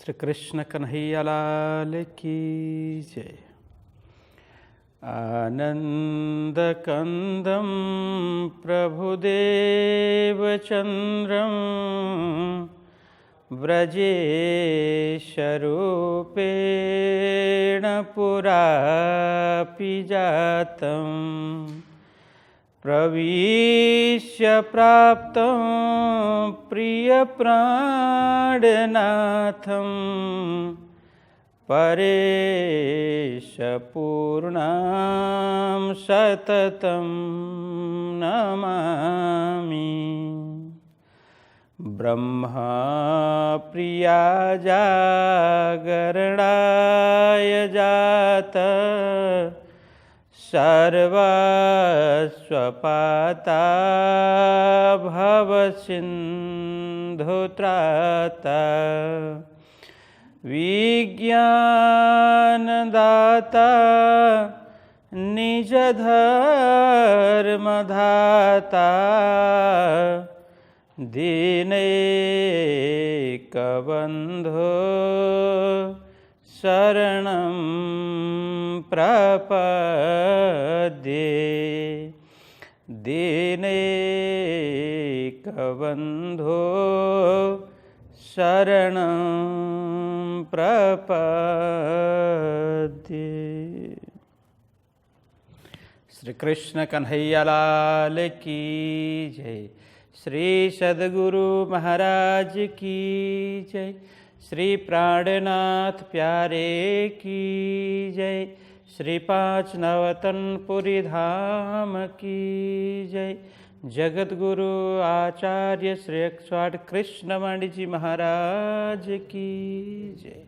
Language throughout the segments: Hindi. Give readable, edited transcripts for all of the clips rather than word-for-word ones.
श्री कृष्ण कन्हैया लाल की जय। आनंदकंदं प्रभुदेवचंद्रं व्रजेशरूपेण पुरापि जातं प्रविश्य प्राप्तं प्रियप्राणनाथं परेशपूर्णां सततं नमामि। ब्रह्मा प्रिया जागरणाय जात सर्वस्वपाता भवसिन्धुत्राता विज्ञानदाता निजधर्मधाता दीनैकबन्धो शरणं प्रपद्ये। दीनैकबन्धो शरणं प्रपद्ये। श्री कृष्ण कन्हैया लाल की जय। श्री सद्गुरु महाराज की जय। श्री प्राणनाथ प्यारे की जय। श्री पाँच नवतनपुरी धाम की जय। जगत गुरु आचार्य श्री 108 कृष्णमणि जी महाराज की जय।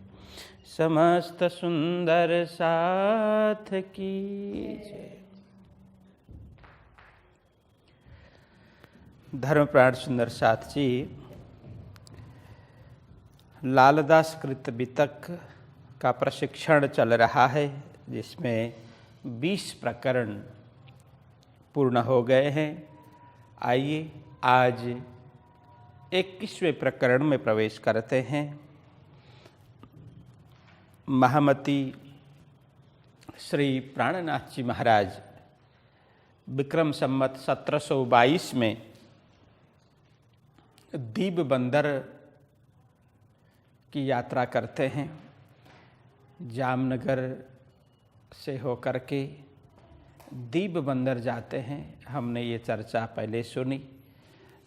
समस्त सुंदर साथ की जय। धर्मप्राण सुंदर साथ जी, लालदास कृत वितक का प्रशिक्षण चल रहा है, जिसमें 20 प्रकरण पूर्ण हो गए हैं। आइए आज 21वें प्रकरण में प्रवेश करते हैं। महामती श्री प्राणनाथ जी महाराज विक्रम संवत 1722 में दीब बंदर की यात्रा करते हैं। जामनगर से होकर के दीब बंदर जाते हैं। हमने ये चर्चा पहले सुनी।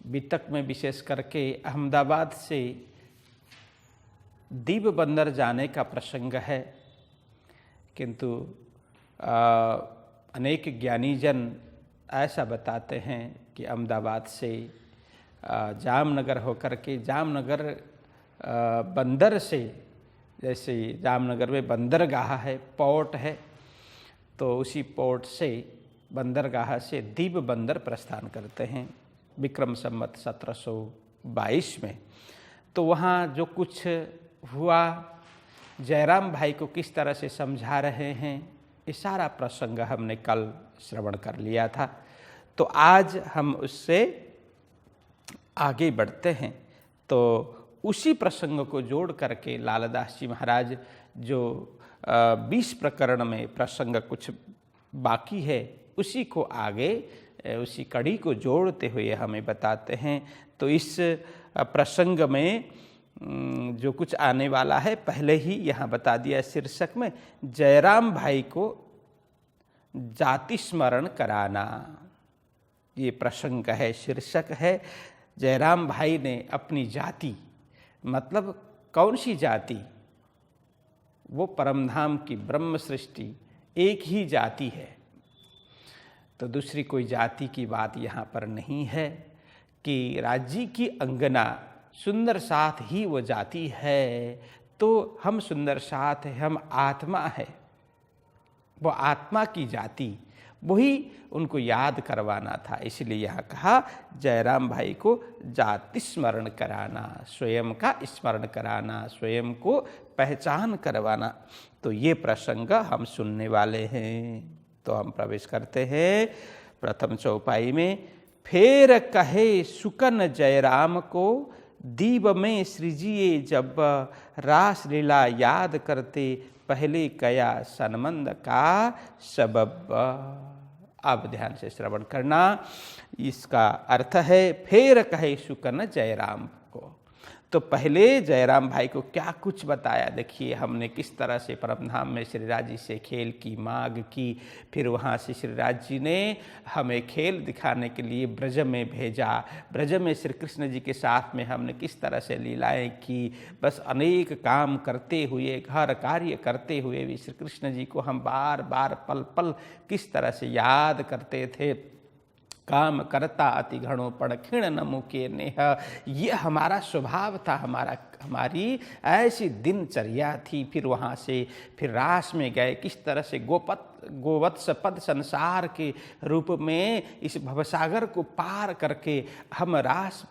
वितक में विशेष करके अहमदाबाद से दीब बंदर जाने का प्रसंग है, किंतु अनेक ज्ञानीजन ऐसा बताते हैं कि अहमदाबाद से जामनगर होकर के जामनगर बंदर से, जैसे जामनगर में बंदरगाह है, पोर्ट है, तो उसी पोर्ट से बंदरगाह से दीब बंदर प्रस्थान करते हैं विक्रम संवत 1722 में। तो वहाँ जो कुछ हुआ, जयराम भाई को किस तरह से समझा रहे हैं, ये सारा प्रसंग हमने कल श्रवण कर लिया था। तो आज हम उससे आगे बढ़ते हैं। तो उसी प्रसंग को जोड़ करके लालदास जी महाराज जो 20 प्रकरण में प्रसंग कुछ बाकी है, उसी को आगे उसी कड़ी को जोड़ते हुए हमें बताते हैं। तो इस प्रसंग में जो कुछ आने वाला है पहले ही यहाँ बता दिया शीर्षक में, जयराम भाई को जाति स्मरण कराना, ये प्रसंग है, शीर्षक है। जयराम भाई ने अपनी जाति, मतलब कौन सी जाति, वो परमधाम की ब्रह्म सृष्टि एक ही जाति है, तो दूसरी कोई जाति की बात यहाँ पर नहीं है कि राज्य की अंगना सुंदर साथ ही वो जाति है। तो हम सुंदर साथ है, हम आत्मा है, वो आत्मा की जाति, वही उनको याद करवाना था। इसलिए यहाँ कहा जयराम भाई को जाति स्मरण कराना, स्वयं का स्मरण कराना, स्वयं को पहचान करवाना। तो ये प्रसंग हम सुनने वाले हैं। तो हम प्रवेश करते हैं प्रथम चौपाई में। फेर कहे सुकन जयराम को दीब में सृजिए जब रास लीला याद करते पहले कया सनमंद का सबब। अब ध्यान से श्रवण करना। इसका अर्थ है फेर कहे शुकन जयराम को। तो पहले जयराम भाई को क्या कुछ बताया। देखिए हमने किस तरह से परमधाम में श्रीराज जी से खेल की मांग की, फिर वहाँ से श्रीराज जी ने हमें खेल दिखाने के लिए ब्रज में भेजा। ब्रज में श्री कृष्ण जी के साथ में हमने किस तरह से लीलाएं की। बस अनेक काम करते हुए, घर कार्य करते हुए भी श्री कृष्ण जी को हम बार बार पल पल किस तरह से याद करते थे। काम करता अति घणो पण खिण न मुके नेह। ये हमारा स्वभाव था, हमारी ऐसी दिनचर्या थी। फिर वहाँ से फिर रास में गए, किस तरह से गोवत्स पद संसार के रूप में इस भवसागर को पार करके हम रास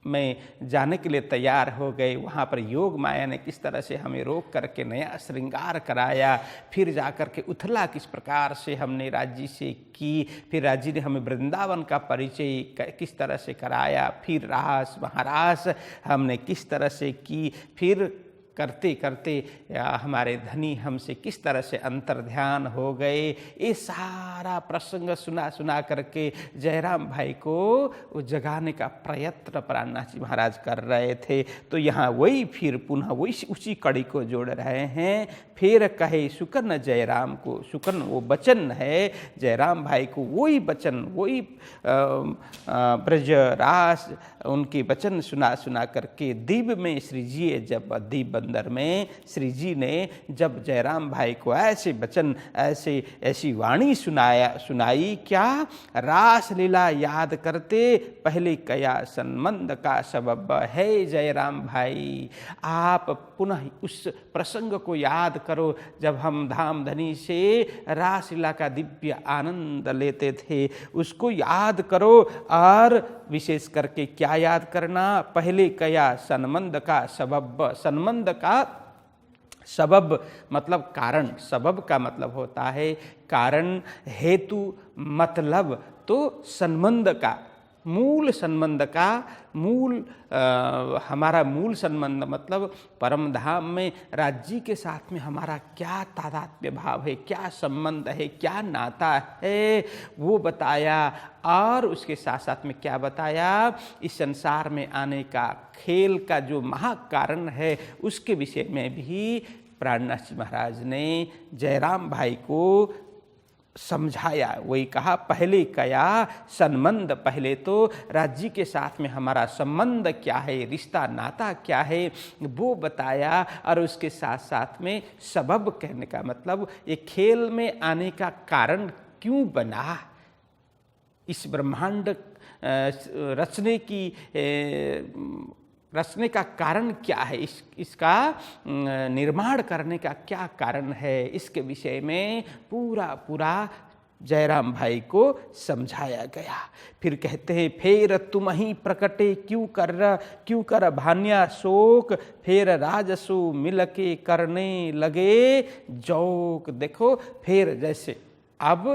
में जाने के लिए तैयार हो गए। वहाँ पर योग माया ने किस तरह से हमें रोक करके नया श्रृंगार कराया। फिर जाकर के उथला किस प्रकार से हमने राज्य से की। फिर राज्य ने हमें वृंदावन का परिचय किस तरह से कराया। फिर रास महारास हमने किस तरह से की। फिर करते करते हमारे धनी हमसे किस तरह से अंतर्ध्यान हो गए। ये सारा प्रसंग सुना करके जयराम भाई को जगाने का प्रयत्न प्राणनाथ जी महाराज कर रहे थे। तो यहाँ वही फिर पुनः वही उसी कड़ी को जोड़ रहे हैं। फिर कहे शुकन जयराम को। शुकन वो वचन है जयराम भाई को, वही वचन, वही ब्रज रास उनके वचन सुना करके दीप में श्री जी जब दीप बंदर में श्री जी ने जब जयराम भाई को ऐसे वचन ऐसी वाणी सुनाई क्या। रास लीला याद करते पहले कया संबंध का सबब है। जयराम भाई आप पुनः उस प्रसंग को याद करो जब हम धाम धनी से रास लीला का दिव्य आनंद लेते थे, उसको याद करो। और विशेष करके क्या याद करना, पहले कया सनमंद का सबब। सनमंद का सबब मतलब कारण, सबब का मतलब होता है कारण, हेतु, मतलब। तो संबंध का मूल संबंध का हमारा मूल संबंध मतलब परम धाम में राज्य के साथ में हमारा क्या तादात्म्य भाव है, क्या संबंध है, क्या नाता है, वो बताया। और उसके साथ साथ में क्या बताया, इस संसार में आने का खेल का जो महाकारण है उसके विषय में भी प्राणनाथ जी महाराज ने जयराम भाई को समझाया। वही कहा पहले कया संबंध, पहले तो राज्य के साथ में हमारा संबंध क्या है, रिश्ता नाता क्या है वो बताया। और उसके साथ साथ में सबब कहने का मतलब ये खेल में आने का कारण क्यों बना, इस ब्रह्मांड रचने का कारण क्या है, इसका निर्माण करने का क्या कारण है, इसके विषय में पूरा जयराम भाई को समझाया गया। फिर कहते हैं फेर तुम ही प्रकटे क्यों कर भान्या शोक, फेर राजसु मिल के करने लगे जौक। देखो फिर जैसे अब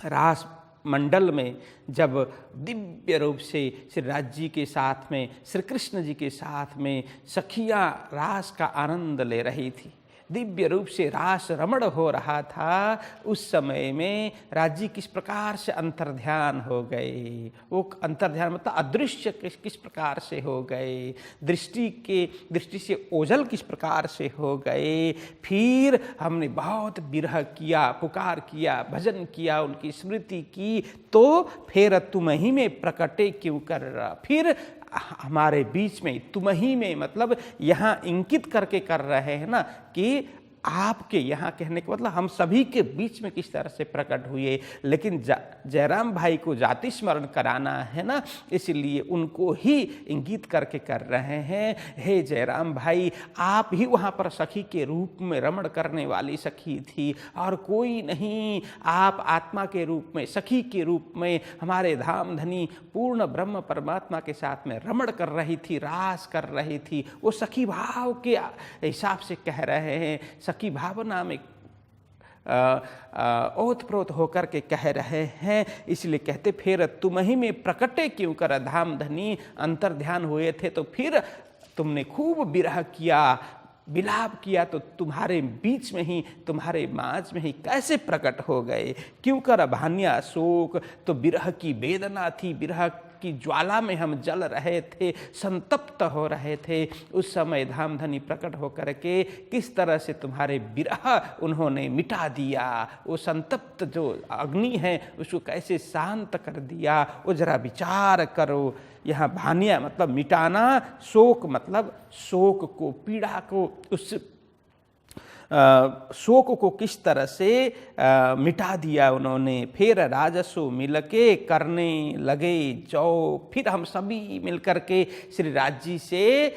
रास मंडल में जब दिव्य रूप से श्री राज जी के साथ में, श्री कृष्ण जी के साथ में सखियाँ रास का आनंद ले रही थी, दिव्य रूप से रास रमण हो रहा था, उस समय में राज्य किस प्रकार से अंतर्ध्यान हो गए। वो अंतर्ध्यान मतलब अदृश्य किस प्रकार से हो गए, दृष्टि से ओझल किस प्रकार से हो गए। फिर हमने बहुत विरह किया, पुकार किया, भजन किया, उनकी स्मृति की। तो फिर तुम ही में प्रकटे क्यों कर रहा, फिर हमारे बीच में, तुम ही में मतलब यहाँ इंकित करके कर रहे हैं ना कि आपके यहाँ, कहने का मतलब हम सभी के बीच में किस तरह से प्रकट हुए। लेकिन जयराम भाई को जाति स्मरण कराना है ना, इसलिए उनको ही इंगित करके कर रहे हैं। हे जयराम भाई, आप ही वहाँ पर सखी के रूप में रमण करने वाली सखी थी और कोई नहीं। आप आत्मा के रूप में, सखी के रूप में हमारे धाम धनी पूर्ण ब्रह्म परमात्मा के साथ में रमण कर रही थी, रास कर रही थी। वो सखी भाव के हिसाब से कह रहे हैं, सखी भावना में ओतप्रोत होकर के कह रहे हैं। इसलिए कहते फिर तुम ही में प्रकटे क्यों कर धाम धनी, अंतर ध्यान हुए थे तो फिर तुमने खूब विरह किया, विलाप किया तो तुम्हारे बीच में ही, तुम्हारे माज में ही कैसे प्रकट हो गए। क्यों कर भान्या शोक, तो विरह की वेदना थी, विरह की ज्वाला में हम जल रहे थे, संतप्त हो रहे थे। उस समय धामधनी प्रकट होकर के किस तरह से तुम्हारे विरह उन्होंने मिटा दिया, वो संतप्त जो अग्नि है उसको कैसे शांत कर दिया, वो जरा विचार करो। यहाँ भानिया मतलब मिटाना, शोक मतलब शोक को, पीड़ा को, उस शोक को किस तरह से मिटा दिया उन्होंने। फिर राजसो मिलके करने लगे जो, फिर हम सभी मिलकर के श्री राज जी से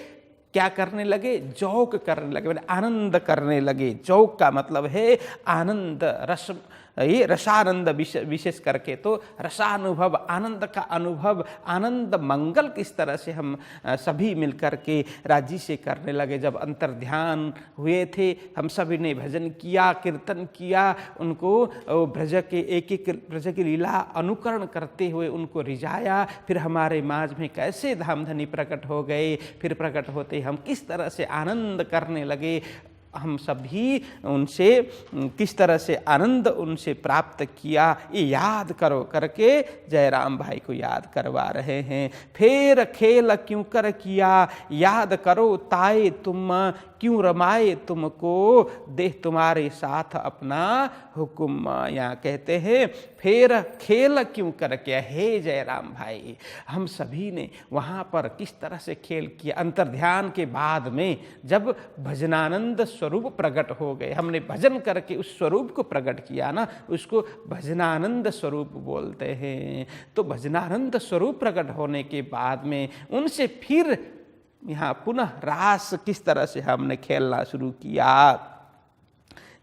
क्या करने लगे, जौक करने लगे, मतलब आनंद करने लगे। जौक का मतलब है आनंद, रस, ये रसानंद विशेष करके, तो रसानुभव, आनंद का अनुभव, आनंद मंगल किस तरह से हम सभी मिलकर के राजी से करने लगे। जब अंतर ध्यान हुए थे, हम सभी ने भजन किया, कीर्तन किया, उनको ब्रज के एक एक ब्रज की लीला अनुकरण करते हुए उनको रिझाया। फिर हमारे माज में कैसे धामधनी प्रकट हो गए, फिर प्रकट होते हम किस तरह से आनंद करने लगे, हम सभी उनसे किस तरह से आनंद उनसे प्राप्त किया, ये याद करो करके जयराम भाई को याद करवा रहे हैं। फिर खेल क्यों कर किया, याद करो ताए तुम, क्यों रमाए तुमको, देह तुम्हारे साथ अपना हुक्म। यहाँ कहते हैं फिर खेल क्यों कर किया। हे जयराम भाई, हम सभी ने वहाँ पर किस तरह से खेल किया। अंतर्ध्यान के बाद में जब भजनानंद स्वरूप प्रकट हो गए, हमने भजन करके उस स्वरूप को प्रकट किया ना, उसको भजनानंद स्वरूप बोलते हैं। तो भजनानंद स्वरूप प्रकट होने के बाद में उनसे फिर यहाँ पुनः रास किस तरह से हमने खेलना शुरू किया।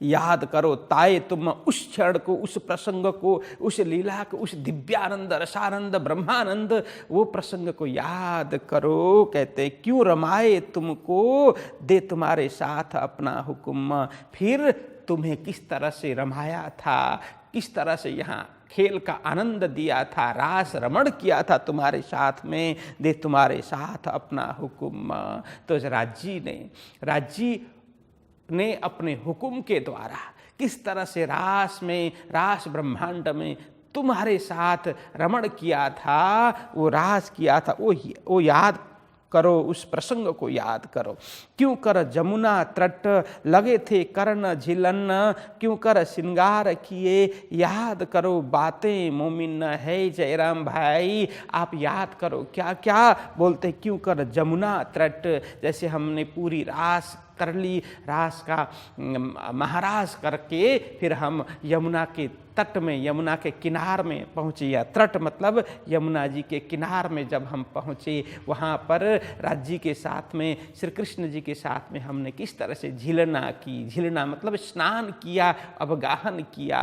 याद करो ताए तुम, उस क्षण को, उस प्रसंग को, उस लीला को, उस दिव्यानंद, रसानंद, ब्रह्मानंद, वो प्रसंग को याद करो। कहते क्यों रमाए तुमको, दे तुम्हारे साथ अपना हुक्म। फिर तुम्हें किस तरह से रमाया था, किस तरह से यहाँ खेल का आनंद दिया था, रास रमण किया था तुम्हारे साथ में, दे तुम्हारे साथ अपना हुक्म। तो राज्जी ने अपने हुक्म के द्वारा किस तरह से रास में, रास ब्रह्मांड में तुम्हारे साथ रमण किया था, वो रास किया था, वो याद करो, उस प्रसंग को याद करो। क्यों कर जमुना तट लगे थे कर्ण झिलन, क्यों कर श्रृंगार किए, याद करो बातें मोमिन। है जयराम भाई, आप याद करो क्या क्या बोलते, क्यों कर जमुना तट, जैसे हमने पूरी रास कर ली, रास का महाराज करके फिर हम यमुना के तट में, यमुना के किनार में पहुँचे। या तट मतलब यमुना जी के किनार में जब हम पहुँचे, वहाँ पर राज्य के साथ में, श्री कृष्ण जी के साथ में हमने किस तरह से झिलना की। झिलना मतलब स्नान किया, अवगाहन किया।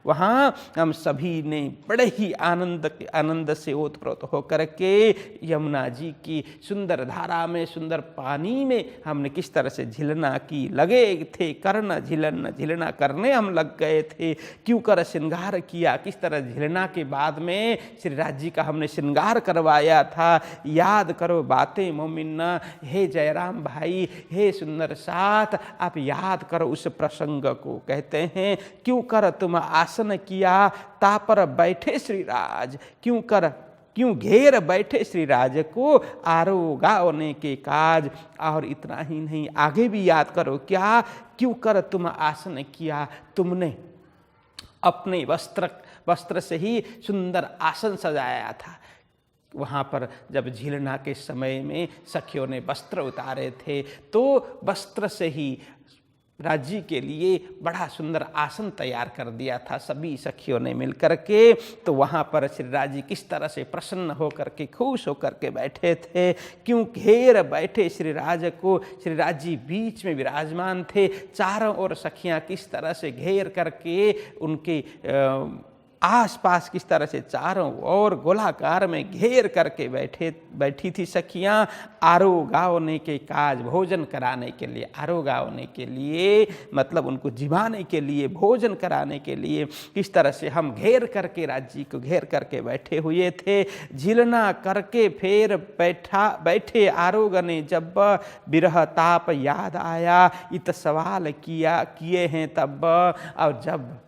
वहाँ हम सभी ने बड़े ही आनंद से ओतप्रोत होकर के यमुना जी की सुंदर धारा में, सुंदर पानी में हमने किस तरह से झिलना की। लगे थे कर्ण झिलन, झिलना करने हम लग गए थे। क्यों कर श्रृंगार किया, किस तरह झिलना के बाद में श्री राज जी का हमने श्रृंगार करवाया था। याद करो बातें मोमिन। हे जयराम भाई, हे सुंदर साथ, आप याद करो उस प्रसंग को। कहते हैं क्यों कर तुम आसन किया, तापर बैठे श्री राज, क्यों घेर बैठे श्री राज को, आरोगा होने के काज। और इतना ही नहीं, आगे भी याद करो क्या, क्यों कर तुम आसन किया, तुमने अपने वस्त्र से ही सुंदर आसन सजाया था। वहाँ पर जब झिलना के समय में सखियों ने वस्त्र उतारे थे, तो वस्त्र से ही राज्य के लिए बड़ा सुंदर आसन तैयार कर दिया था सभी सखियों ने मिलकर के। तो वहाँ पर श्री राजी किस तरह से प्रसन्न होकर के, खुश होकर के बैठे थे। क्यों घेर बैठे श्री राज को, श्री राज जी बीच में विराजमान थे। चारों ओर सखियाँ किस तरह से घेर करके उनके आसपास किस तरह से चारों ओर गोलाकार में घेर करके बैठी थी सखियां, आरोगावने के काज, भोजन कराने के लिए, आरोगावने के लिए मतलब उनको जिमाने के लिए, भोजन कराने के लिए किस तरह से हम घेर करके राज्य को घेर करके बैठे हुए थे। झिलना करके फिर बैठे आरोगने जब बिरह ताप याद आया, इत सवाल किए हैं तब। और जब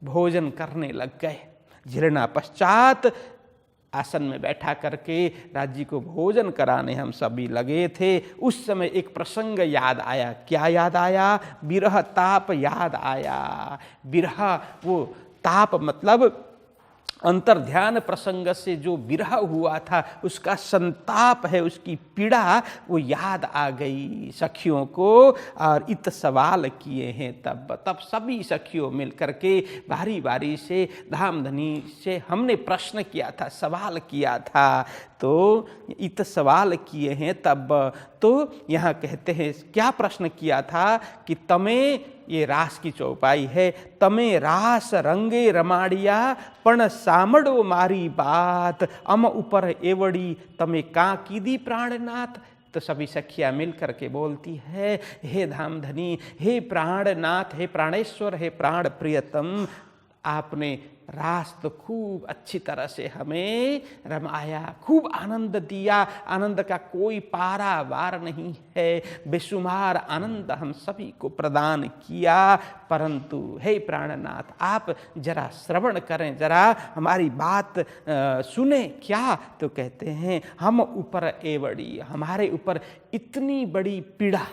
भोजन करने लग गए, झिलना पश्चात आसन में बैठा करके राज्य को भोजन कराने हम सभी लगे थे, उस समय एक प्रसंग याद आया। क्या याद आया? बिरह ताप याद आया। बिरह वो ताप मतलब अंतर्ध्यान प्रसंग से जो विरह हुआ था, उसका संताप है, उसकी पीड़ा वो याद आ गई सखियों को। और इत सवाल किए हैं तब सभी सखियों मिल करके बारी बारी से धामधनी से हमने प्रश्न किया था, सवाल किया था। तो इत सवाल किए हैं तब, तो यहाँ कहते हैं क्या प्रश्न किया था कि तमें, ये रास की चौपाई है, तमें रास रंगे रमाड़िया पण सामड़ो मारी बात, अम ऊपर एवड़ी तमें का कीदी प्राणनाथ। तो सभी सखियाँ मिल करके बोलती है, हे धामधनी, हे प्राणनाथ, हे प्राणेश्वर, हे प्राण प्रियतम, आपने रास तो खूब अच्छी तरह से हमें रमाया, खूब आनंद दिया, आनंद का कोई पारावार नहीं है, बेशुमार आनंद हम सभी को प्रदान किया। परंतु हे प्राणनाथ, आप जरा श्रवण करें, जरा हमारी बात सुने। क्या? तो कहते हैं हम ऊपर एवड़ी, हमारे ऊपर इतनी बड़ी पीड़ा,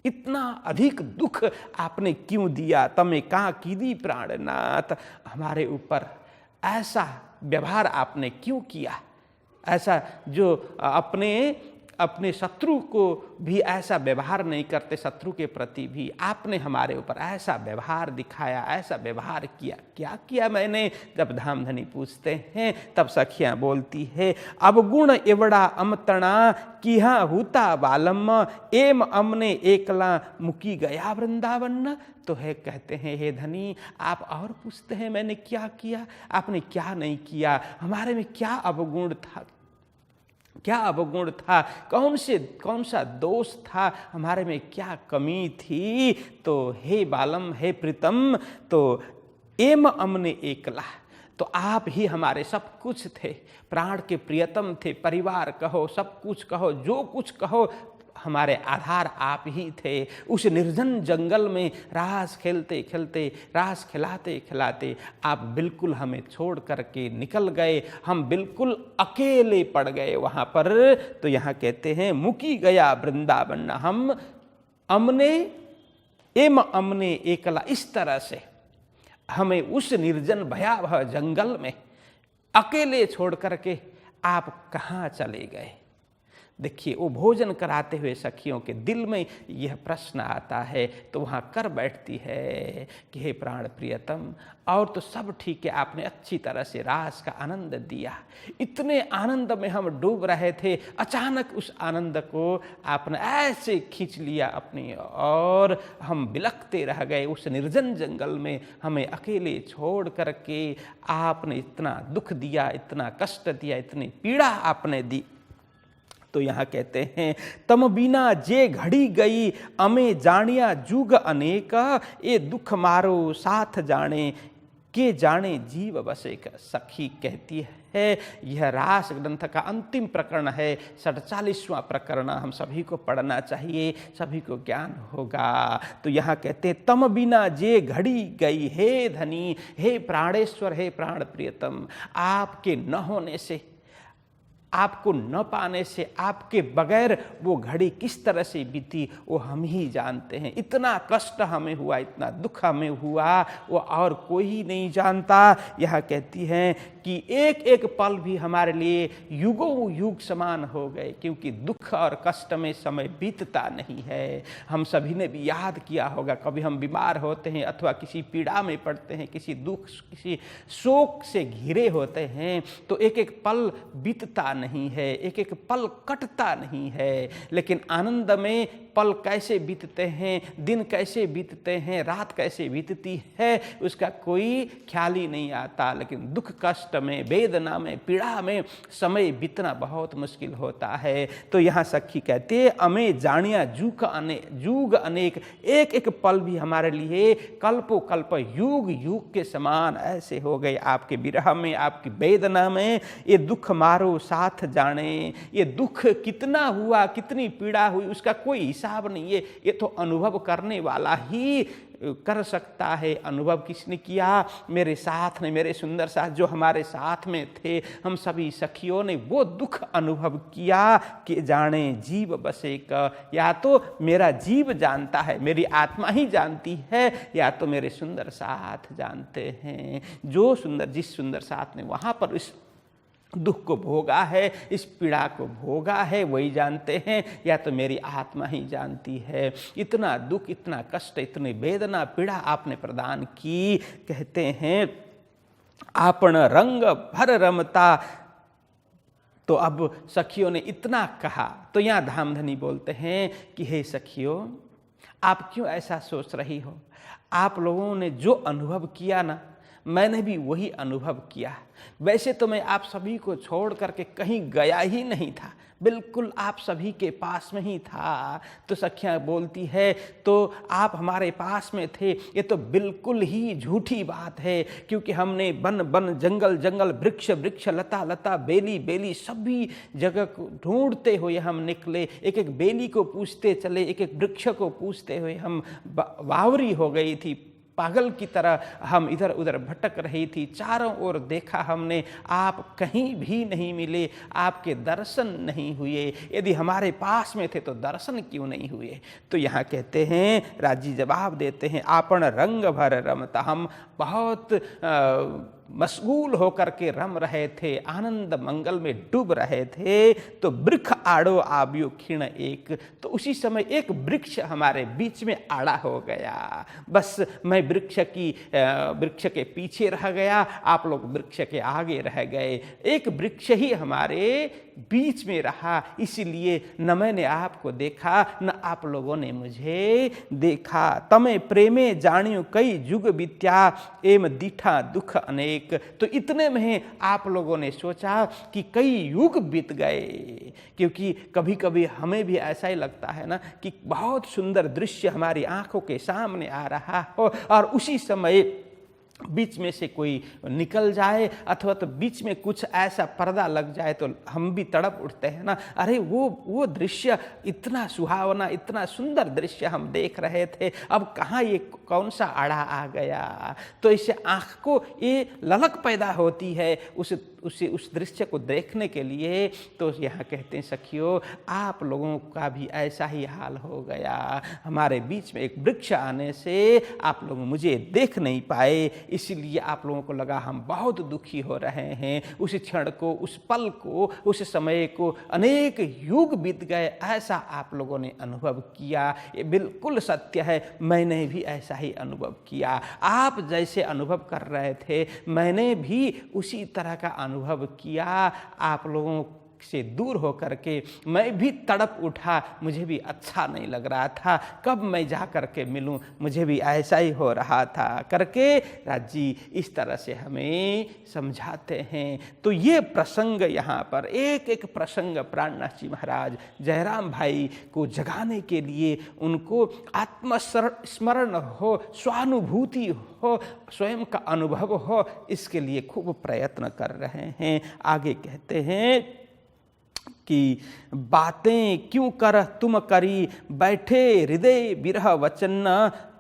इतना अधिक दुख आपने क्यों दिया? तमें कहाँ कीदी प्राणनाथ, हमारे ऊपर ऐसा व्यवहार आपने क्यों किया? ऐसा जो अपने शत्रु को भी ऐसा व्यवहार नहीं करते, शत्रु के प्रति भी आपने हमारे ऊपर ऐसा व्यवहार दिखाया, ऐसा व्यवहार किया। क्या किया मैंने? जब धामधनी पूछते हैं तब सखियां बोलती है, अवगुण एवड़ा अमतना किहा हुता बालम, एम अमने एकला मुकी गया वृंदावन। तो है कहते हैं, हे धनी, आप और पूछते हैं मैंने क्या किया? आपने क्या नहीं किया? हमारे में क्या अवगुण था? क्या अवगुण था? कौन सा दोष था? हमारे में क्या कमी थी? तो हे बालम, हे प्रीतम, तो एम अमने एकला, तो आप ही हमारे सब कुछ थे, प्राण के प्रियतम थे, परिवार कहो, सब कुछ कहो, जो कुछ कहो, हमारे आधार आप ही थे। उस निर्जन जंगल में रास खेलते खेलते, रास खिलाते खिलाते आप बिल्कुल हमें छोड़ करके निकल गए, हम बिल्कुल अकेले पड़ गए वहाँ पर। तो यहाँ कहते हैं मुकी गया वृंदावन, हम अमने एकला, इस तरह से हमें उस निर्जन भयावह जंगल में अकेले छोड़ करके आप कहाँ चले गए? देखिए, वो भोजन कराते हुए सखियों के दिल में यह प्रश्न आता है, तो वहाँ कर बैठती है कि हे प्राण प्रियतम, और तो सब ठीक है, आपने अच्छी तरह से रास का आनंद दिया, इतने आनंद में हम डूब रहे थे, अचानक उस आनंद को आपने ऐसे खींच लिया अपनी और हम बिलखते रह गए उस निर्जन जंगल में, हमें अकेले छोड़ करके आपने इतना दुख दिया, इतना कष्ट दिया, इतनी पीड़ा आपने दी। तो यहाँ कहते हैं, तम बिना जे घड़ी गई अमे जानिया जुग अनेक, ए दुख मारो साथ जाने के जाने जीव बसे। सखी कहती है, यह रास ग्रंथ का अंतिम प्रकरण है, 47वां प्रकरण, हम सभी को पढ़ना चाहिए, सभी को ज्ञान होगा। तो यहाँ कहते हैं, तम बिना जे घड़ी गई, हे धनी, हे प्राणेश्वर, हे प्राण प्रियतम, आपके न होने से, आपको न पाने से, आपके बगैर वो घड़ी किस तरह से बीती वो हम ही जानते हैं। इतना कष्ट हमें हुआ, इतना दुख हमें हुआ, वो और कोई ही नहीं जानता। यह कहती हैं कि एक एक पल भी हमारे लिए युगों युग समान हो गए, क्योंकि दुख और कष्ट में समय बीतता नहीं है। हम सभी ने भी याद किया होगा, कभी हम बीमार होते हैं अथवा किसी पीड़ा में पड़ते हैं, किसी दुख, किसी शोक से घिरे होते हैं, तो एक एक पल बीतता नहीं है, एक एक पल कटता नहीं है, लेकिन आनंद में पल कैसे बीतते हैं, दिन कैसे बीतते हैं, रात कैसे बीतती है, उसका कोई ख्याल ही नहीं आता। लेकिन दुख कष्ट में, वेदना में, पीड़ा में समय बीतना बहुत मुश्किल होता है। तो यहाँ सखी कहते हैं, अमे जानिया जुग अनेक, एक एक पल भी हमारे लिए कल्पों कल्प, युग युग के समान ऐसे हो गए आपके विरह में, आपकी वेदना में। ये दुख मारो साथ जाने, ये दुख कितना हुआ, कितनी पीड़ा हुई, उसका कोई हिसाब नहीं है। ये तो अनुभव करने वाला ही कर सकता है। अनुभव किसने किया? मेरे साथ ने, मेरे सुंदर साथ जो हमारे साथ में थे, हम सभी सखियों ने वो दुख अनुभव किया कि जाने जीव बसे का। या तो मेरा जीव जानता है, मेरी आत्मा ही जानती है, या तो मेरे सुंदर साथ जानते हैं। जो सुंदर, जिस सुंदर साथ ने वहाँ पर इस दुख को भोगा है, इस पीड़ा को भोगा है, वही जानते हैं, या तो मेरी आत्मा ही जानती है। इतना दुख, इतना कष्ट, इतनी वेदना, पीड़ा आपने प्रदान की। कहते हैं आपण रंग भर रमता। तो अब सखियों ने इतना कहा, तो यहाँ धामधनी बोलते हैं कि हे सखियों, आप क्यों ऐसा सोच रही हो? आप लोगों ने जो अनुभव किया ना, मैंने भी वही अनुभव किया। वैसे तो मैं आप सभी को छोड़ करके कहीं गया ही नहीं था, बिल्कुल आप सभी के पास में ही था। तो सखियाँ बोलती है, तो आप हमारे पास में थे, ये तो बिल्कुल ही झूठी बात है, क्योंकि हमने बन बन, जंगल जंगल, वृक्ष वृक्ष, लता लता, बेली बेली, सभी जगह को ढूंढते हुए हम निकले। एक एक बेली को पूछते चले, एक एक वृक्ष को पूछते हुए हम वावरी हो गई थी, पागल की तरह हम इधर उधर भटक रही थी। चारों ओर देखा हमने, आप कहीं भी नहीं मिले, आपके दर्शन नहीं हुए। यदि हमारे पास में थे तो दर्शन क्यों नहीं हुए? तो यहाँ कहते हैं, राजी जवाब देते हैं, आपण रंग भर रमता। हम बहुत मशगूल होकर के रम रहे थे, आनंद मंगल में डूब रहे थे। तो वृक्ष आड़ो आबियो क्षीण एक, तो उसी समय एक वृक्ष हमारे बीच में आड़ा हो गया। बस मैं वृक्ष के पीछे रह गया, आप लोग वृक्ष के आगे रह गए। एक वृक्ष ही हमारे बीच में रहा, इसीलिए न मैंने आपको देखा, न आप लोगों ने मुझे देखा। तमे प्रेमे जानियो कई जुग बीत्या, एम दीठा दुख अनेक। तो इतने में आप लोगों ने सोचा कि कई युग बीत गए, क्योंकि कभी कभी हमें भी ऐसा ही लगता है ना कि बहुत सुंदर दृश्य हमारी आंखों के सामने आ रहा हो, और उसी समय बीच में से कोई निकल जाए, अथवा तो बीच में कुछ ऐसा पर्दा लग जाए तो हम भी तड़प उठते हैं ना, अरे वो दृश्य इतना सुहावना, इतना सुंदर दृश्य हम देख रहे थे, अब कहाँ ये कौन सा आड़ा आ गया। तो इससे आँख को ये ललक पैदा होती है उस दृश्य को देखने के लिए। तो यहाँ कहते हैं, सखियों, आप लोगों का भी ऐसा ही हाल हो गया। हमारे बीच में एक वृक्ष आने से आप लोग मुझे देख नहीं पाए, इसीलिए आप लोगों को लगा हम बहुत दुखी हो रहे हैं। उस क्षण को, उस पल को, उस समय को अनेक युग बीत गए, ऐसा आप लोगों ने अनुभव किया। ये बिल्कुल सत्य है, मैंने भी ऐसा ही अनुभव किया। आप जैसे अनुभव कर रहे थे, मैंने भी उसी तरह का अनुभव किया। आप लोगों से दूर होकर के मैं भी तड़प उठा, मुझे भी अच्छा नहीं लग रहा था, कब मैं जा करके मिलूं, मुझे भी ऐसा ही हो रहा था करके राजी इस तरह से हमें समझाते हैं। तो ये प्रसंग यहाँ पर एक एक प्रसंग प्राणनाथ जी महाराज जयराम भाई को जगाने के लिए, उनको आत्मस्मरण हो, स्वानुभूति हो, स्वयं का अनुभव हो, इसके लिए खूब प्रयत्न कर रहे हैं। आगे कहते हैं कि बातें क्यों कर तुम करी, बैठे हृदय विरह वचन,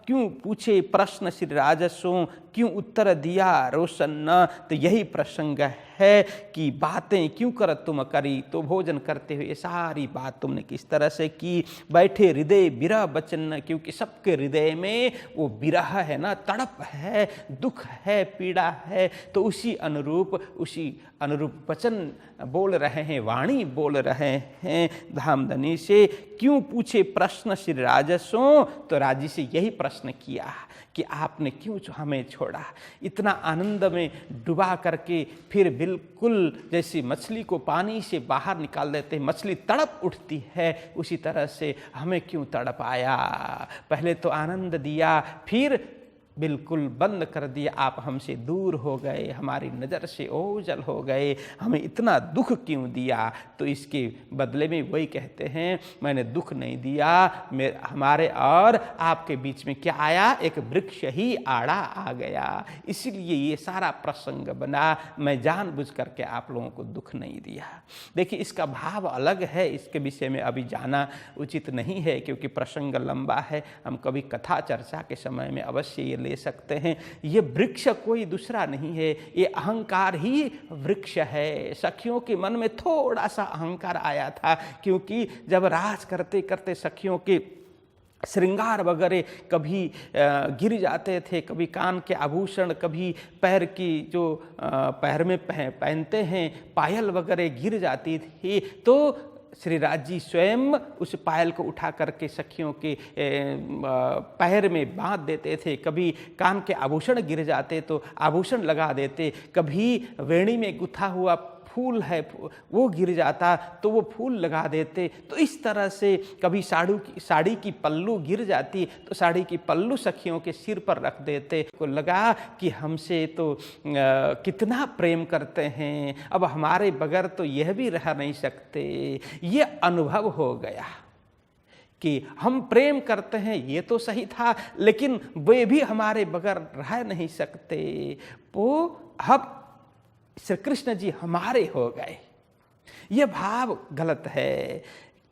क्यों पूछे प्रश्न श्री राजसों, क्यों उत्तर दिया रोशन। तो यही प्रसंग है कि बातें क्यों कर तुम करी, तो भोजन करते हुए सारी बात तुमने किस तरह से की। बैठे हृदय विरह वचन, क्योंकि सबके हृदय में वो विरह है ना, तड़प है, दुख है, पीड़ा है। तो उसी अनुरूप वचन बोल रहे हैं, वाणी बोल रहे हैं धामधनी से। क्यों पूछे प्रश्न श्री राजसों, तो राजी से यही प्रश्न किया कि आपने क्यों हमें छोड़ा। इतना आनंद में डुबा करके फिर बिल्कुल जैसे मछली को पानी से बाहर निकाल देते हैं, मछली तड़प उठती है, उसी तरह से हमें क्यों तड़पाया। पहले तो आनंद दिया, फिर बिल्कुल बंद कर दिया, आप हमसे दूर हो गए, हमारी नज़र से ओझल हो गए, हमें इतना दुख क्यों दिया। तो इसके बदले में वही कहते हैं, मैंने दुख नहीं दिया, हमारे और आपके बीच में क्या आया, एक वृक्ष ही आड़ा आ गया, इसलिए ये सारा प्रसंग बना, मैं जानबूझ करके आप लोगों को दुख नहीं दिया। देखिए इसका भाव अलग है, इसके विषय में अभी जाना उचित नहीं है क्योंकि प्रसंग लंबा है। हम कभी कथा चर्चा के समय में अवश्य ये ले सकते हैं। ये वृक्ष कोई दूसरा नहीं है, ये अहंकार ही वृक्ष है। सखियों के मन में थोड़ा सा अहंकार आया था, क्योंकि जब राज करते करते सखियों के श्रृंगार वगैरह कभी गिर जाते थे, कभी कान के आभूषण, कभी पैर की जो पैर में पहनते हैं पायल वगैरह गिर जाती थी, तो श्री राज जी स्वयं उस पायल को उठा करके सखियों के पैर में बांध देते थे। कभी कान के आभूषण गिर जाते तो आभूषण लगा देते, कभी वेणी में गुथा हुआ फूल है वो गिर जाता तो वो फूल लगा देते। तो इस तरह से कभी साड़ी की पल्लू गिर जाती तो साड़ी की पल्लू सखियों के सिर पर रख देते। को लगा कि हमसे तो कितना प्रेम करते हैं, अब हमारे बगैर तो यह भी रह नहीं सकते। ये अनुभव हो गया कि हम प्रेम करते हैं, ये तो सही था, लेकिन वे भी हमारे बगैर रह नहीं सकते। वो अब श्री कृष्ण जी हमारे हो गए। ये भाव गलत है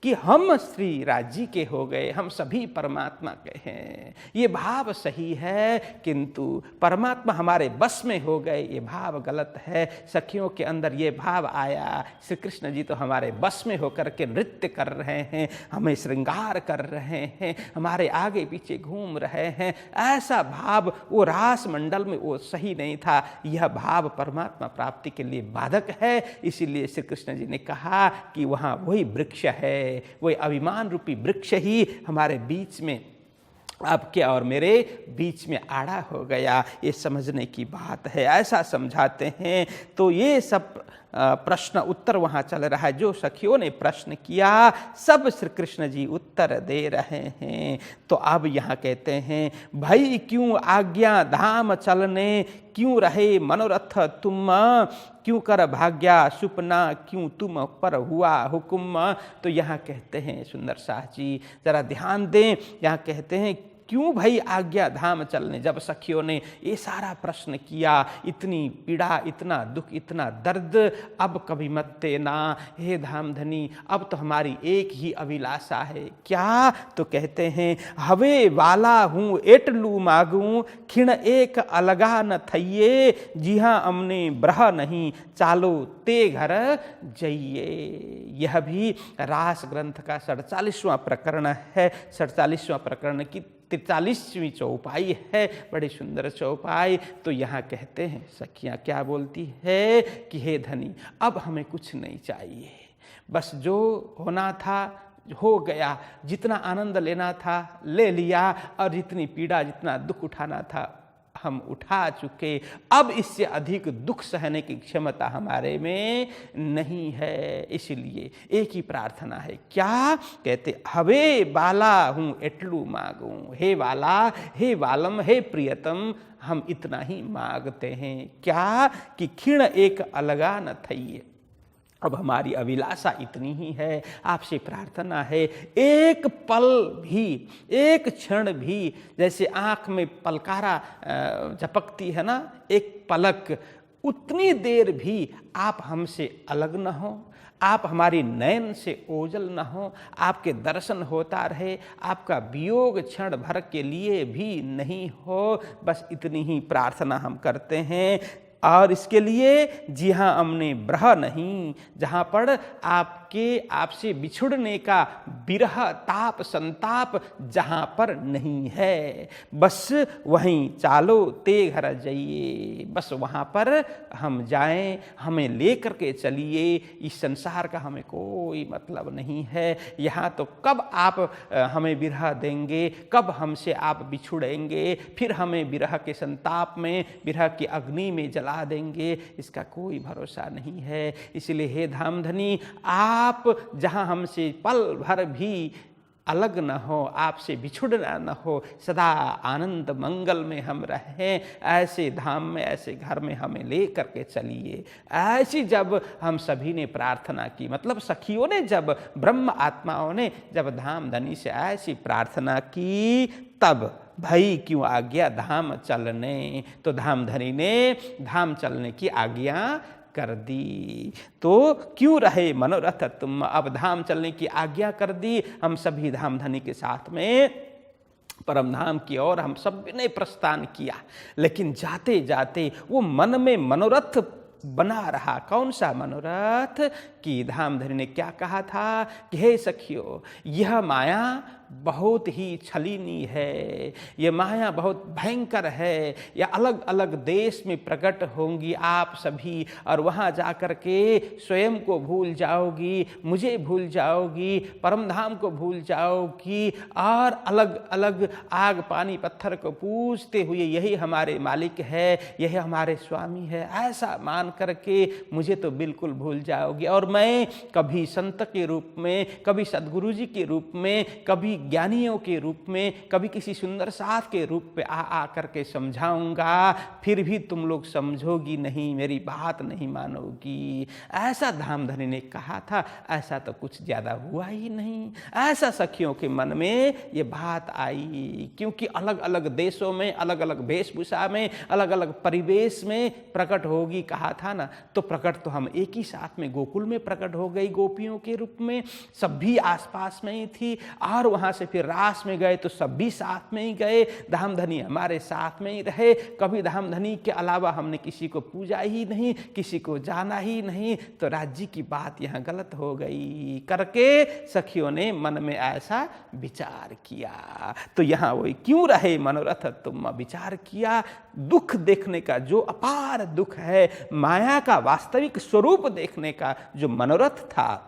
कि हम श्री राज जी के हो गए, हम सभी परमात्मा के हैं। ये भाव सही है, किंतु परमात्मा हमारे बस में हो गए, ये भाव गलत है। सखियों के अंदर ये भाव आया, श्री कृष्ण जी तो हमारे बस में होकर के नृत्य कर रहे हैं, हमें श्रृंगार कर रहे हैं, हमारे आगे पीछे घूम रहे हैं। ऐसा भाव वो रास मंडल में वो सही नहीं था। यह भाव परमात्मा प्राप्ति के लिए बाधक है। इसीलिए श्री कृष्ण जी ने कहा कि वहाँ वही वृक्ष है, वही अभिमान रूपी वृक्ष ही हमारे बीच में, आपके और मेरे बीच में आड़ा हो गया। ये समझने की बात है, ऐसा समझाते हैं। तो ये सब प्रश्न उत्तर वहाँ चल रहा है। जो सखियों ने प्रश्न किया सब श्री कृष्ण जी उत्तर दे रहे हैं। तो अब यहाँ कहते हैं, भाई क्यों आज्ञा धाम चलने, क्यों रहे मनोरथ तुम, क्यों कर भाग्या सुपना, क्यों तुम पर हुआ हुक्म। तो यहाँ कहते हैं सुंदर शाह जी, जरा ध्यान दें, यहाँ कहते हैं क्यों भाई आज्ञा धाम चलने। जब सखियों ने ये सारा प्रश्न किया, इतनी पीड़ा, इतना दुख, इतना दर्द, अब कभी मत देना हे धामधनी, अब तो हमारी एक ही अभिलाषा है। क्या? तो कहते हैं, हवे वाला हूँ एटलू मागूं, खिण एक अलगा न थइये, जी हाँ अमने ब्रह नहीं, चालो ते घर जइये। यह भी रास ग्रंथ का 47वां प्रकरण है। 47वां प्रकरण की 43वीं चौपाई है, बड़ी सुंदर चौपाई। तो यहाँ कहते हैं सखियाँ क्या बोलती है कि हे धनी, अब हमें कुछ नहीं चाहिए, बस जो होना था हो गया, जितना आनंद लेना था ले लिया, और जितनी पीड़ा, जितना दुख उठाना था हम उठा चुके। अब इससे अधिक दुख सहने की क्षमता हमारे में नहीं है। इसलिए एक ही प्रार्थना है। क्या? कहते, हवे बाला हूँ एटलू मांगूं, हे वाला, हे वालम, हे प्रियतम, हम इतना ही मांगते हैं। क्या? कि खिण एक अलगा न थइये, अब हमारी अभिलाषा इतनी ही है, आपसे प्रार्थना है, एक पल भी, एक क्षण भी, जैसे आँख में पलकारा झपकती है ना, एक पलक, उतनी देर भी आप हमसे अलग न हो, आप हमारी नयन से ओझल न हो, आपके दर्शन होता रहे, आपका वियोग क्षण भर के लिए भी नहीं हो। बस इतनी ही प्रार्थना हम करते हैं। और इसके लिए जी हाँ, हमने ब्रह नहीं, जहाँ पर आपसे बिछुड़ने का विरह ताप संताप जहाँ पर नहीं है, बस वहीं चालो ते घर जाइए, बस वहाँ पर हम जाएं, हमें लेकर के चलिए। इस संसार का हमें कोई मतलब नहीं है। यहाँ तो कब आप हमें विरह देंगे, कब हमसे आप बिछुड़ेंगे, फिर हमें विरह के संताप में, विरह की अग्नि में जला देंगे, इसका कोई भरोसा नहीं है। इसलिए हे धामधनी, आप जहाँ हमसे पल भर भी अलग न हो, आपसे बिछुड़ना न हो, सदा आनंद मंगल में हम रहें, ऐसे धाम में, ऐसे घर में हमें ले करके चलिए। ऐसी जब हम सभी ने प्रार्थना की, मतलब सखियों ने, जब ब्रह्म आत्माओं ने जब धामधनी से ऐसी प्रार्थना की, तब भई क्यों आज्ञा धाम चलने, तो धामधनी ने धाम चलने की आज्ञा कर दी। तो क्यों रहे मनोरथ तुम, अब धाम चलने की आज्ञा कर दी। हम सभी धामधनी के साथ में परम धाम की ओर हम सब ने प्रस्थान किया, लेकिन जाते जाते वो मन में मनोरथ बना रहा। कौन सा मनोरथ? कि धामधनी ने क्या कहा था कि हे सखियों, यह माया बहुत ही छलीनी है, ये माया बहुत भयंकर है, यह अलग अलग देश में प्रकट होंगी आप सभी, और वहाँ जा कर के स्वयं को भूल जाओगी, मुझे भूल जाओगी, परमधाम को भूल जाओगी, और अलग अलग आग पानी पत्थर को पूजते हुए यही हमारे मालिक है, यही हमारे स्वामी है, ऐसा मान करके मुझे तो बिल्कुल भूल जाओगी। और मैं कभी संत के रूप में, कभी सद्गुरु जी के रूप में, कभी ज्ञानियों के रूप में, कभी किसी सुंदर साथ के रूप में आ करके समझाऊंगा, फिर भी तुम लोग समझोगी नहीं, मेरी बात नहीं मानोगी। ऐसा धामधनी ने कहा था। ऐसा तो कुछ ज्यादा हुआ ही नहीं। ऐसा सखियों के मन में ये बात आई, क्योंकि अलग अलग देशों में, अलग अलग वेशभूषा में, अलग अलग परिवेश में प्रकट होगी कहा था ना, तो प्रकट तो हम एक ही साथ में गोकुल में प्रकट हो गई गोपियों के रूप में, सब भी आसपास में ही थी, और वहां से फिर रास में गए तो सब भी साथ में ही गए, धामधनी हमारे साथ में ही रहे। कभी धामधनी के अलावा हमने किसी को पूजा ही नहीं, किसी को जाना ही नहीं, तो राज्य की बात यहाँ गलत हो गई करके सखियों ने मन में ऐसा विचार किया। तो यहाँ वही क्यों रहे मनोरथ तुम, विचार किया। दुख देखने का जो अपार दुख है, माया का वास्तविक स्वरूप देखने का जो मनोरथ था,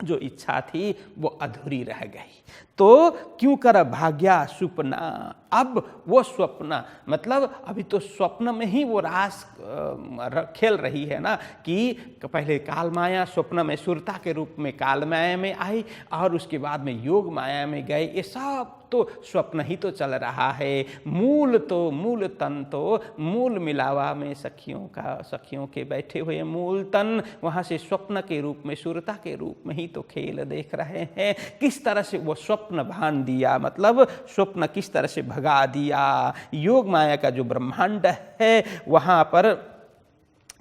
जो इच्छा थी, वो अधूरी रह गई। तो क्यों कर भाग्या स्वप्ना, अब वो स्वप्न, मतलब अभी तो स्वप्न में ही वो रास खेल रही है ना, कि पहले काल माया स्वप्न में सुरता के रूप में काल माया में आई, और उसके बाद में योग माया में गए। ये सब तो स्वप्न ही तो चल रहा है। मूल तन तो मूल मिलावा में सखियों के बैठे हुए मूल तन, वहाँ से स्वप्न के रूप में, सुरता के रूप में ही तो खेल देख रहे हैं। किस तरह से वो स्वप्न भान दिया, मतलब स्वप्न किस तरह से भगा दिया। योग माया का जो ब्रह्मांड है, वहाँ पर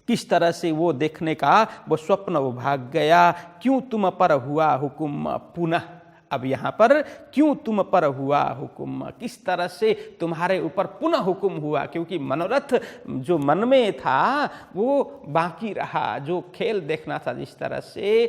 किस तरह से वो देखने का वो स्वप्न वो भाग गया। क्यों तुम पर हुआ हुकुम पुनः, अब यहाँ पर क्यों तुम पर हुआ हुकुम, किस तरह से तुम्हारे ऊपर पुनः हुकुम हुआ, क्योंकि मनोरथ जो मन में था वो बाकी रहा। जो खेल देखना था जिस तरह से,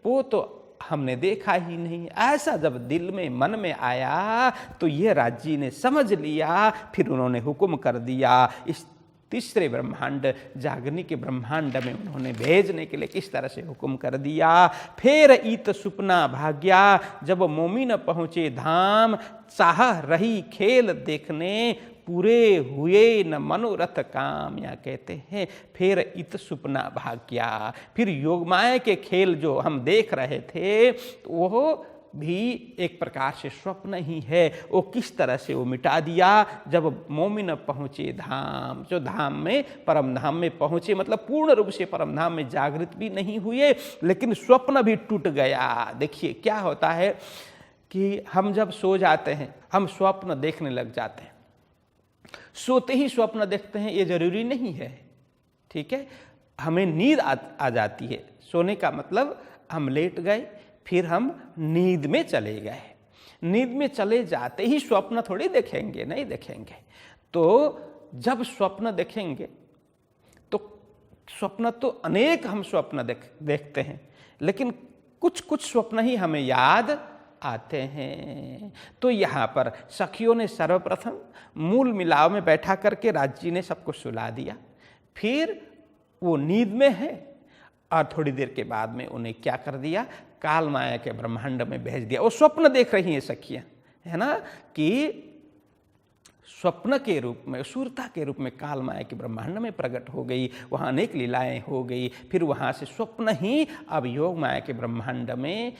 वो तो हमने देखा ही नहीं। ऐसा जब दिल में मन में आया तो ये राज्य ने समझ लिया, फिर उन्होंने हुक्म कर दिया। इस तीसरे ब्रह्मांड जागनी के ब्रह्मांड में उन्होंने भेजने के लिए किस तरह से हुक्म कर दिया। फिर इत सुपना भाग्या, जब मोमिन पहुँचे धाम, चाह रही खेल देखने, पूरे हुए न मनोरथ काम। या कहते हैं फिर इत सुपना भाग्या, फिर योगमाया के खेल जो हम देख रहे थे वो भी एक प्रकार से स्वप्न ही है। वो किस तरह से वो मिटा दिया जब मोमिन पहुँचे धाम, जो धाम में परम धाम में पहुँचे, मतलब पूर्ण रूप से परम धाम में जागृत भी नहीं हुए, लेकिन स्वप्न भी टूट गया। देखिए क्या होता है कि हम जब सो जाते हैं, हम स्वप्न देखने लग जाते हैं। सोते ही स्वप्न देखते हैं ये जरूरी नहीं है, ठीक है। हमें नींद आ जाती है। सोने का मतलब हम लेट गए, फिर हम नींद में चले गए। नींद में चले जाते ही स्वप्न थोड़ी देखेंगे, नहीं देखेंगे। तो जब स्वप्न देखेंगे तो स्वप्न तो अनेक हम स्वप्न देखते हैं, लेकिन कुछ कुछ स्वप्न ही हमें याद आते हैं। तो यहाँ पर सखियों ने सर्वप्रथम मूल मिलाव में बैठा करके राज जी ने सबको सुला दिया। फिर वो नींद में है और थोड़ी देर के बाद में उन्हें क्या कर दिया, काल माया के ब्रह्मांड में भेज दिया। वो स्वप्न देख रही हैं सखियाँ, है ना, कि स्वप्न के रूप में, सूरता के रूप में काल माया के ब्रह्मांड में प्रकट हो गई, वहाँ अनेक लीलाएं हो गई। फिर वहाँ से स्वप्न ही अब योग माया के ब्रह्मांड में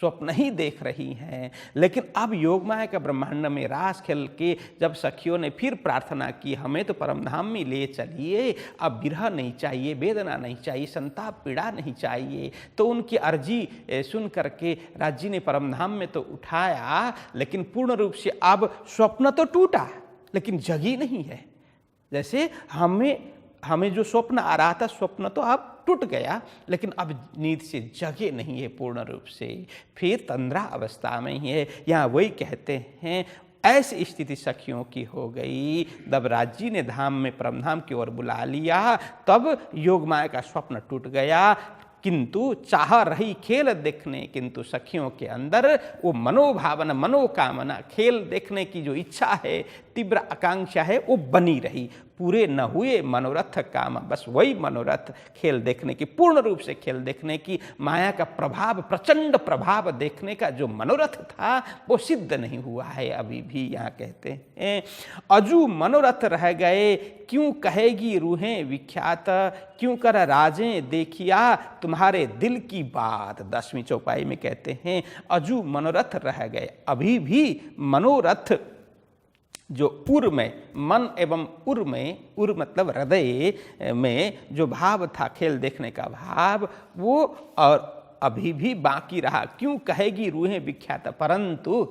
स्वप्न ही देख रही हैं। लेकिन अब योग माया का ब्रह्मांड में रास खेल के जब सखियों ने फिर प्रार्थना की, हमें तो परमधाम में ले चलिए, अब विरह नहीं चाहिए, वेदना नहीं चाहिए, संताप पीड़ा नहीं चाहिए, तो उनकी अर्जी सुन करके राज जी ने परमधाम में तो उठाया, लेकिन पूर्ण रूप से अब स्वप्न तो टूटा लेकिन जगी नहीं है। जैसे हमें जो स्वप्न आ रहा था, स्वप्न तो अब टूट गया, लेकिन अब नींद से जगे नहीं है पूर्ण रूप से, फिर तंद्रा अवस्था में ही है। यहाँ वही कहते हैं, ऐसी स्थिति सखियों की हो गई। जब राज जी ने धाम में परमधाम की ओर बुला लिया, तब योग माया का स्वप्न टूट गया। किंतु चाह रही खेल देखने, किंतु सखियों के अंदर वो मनोभावना, मनोकामना, खेल देखने की जो इच्छा है, तीव्र आकांक्षा है, वो बनी रही। पूरे न हुए मनोरथ काम, बस वही मनोरथ, खेल देखने की, पूर्ण रूप से खेल देखने की, माया का प्रभाव, प्रचंड प्रभाव देखने का जो मनोरथ था वो सिद्ध नहीं हुआ है अभी भी। यहाँ कहते हैं, अजू मनोरथ रह गए, क्यों कहेगी रूहें विख्यात, क्यों कर राजें देखिया तुम्हारे दिल की बात। 10वीं चौपाई में कहते हैं, अजू मनोरथ रह गए, अभी भी मनोरथ जो उर में, मन एवं उर में, उर मतलब हृदय में जो भाव था, खेल देखने का भाव, वो और अभी भी बाकी रहा। क्यों कहेगी रूहें विख्यात, परंतु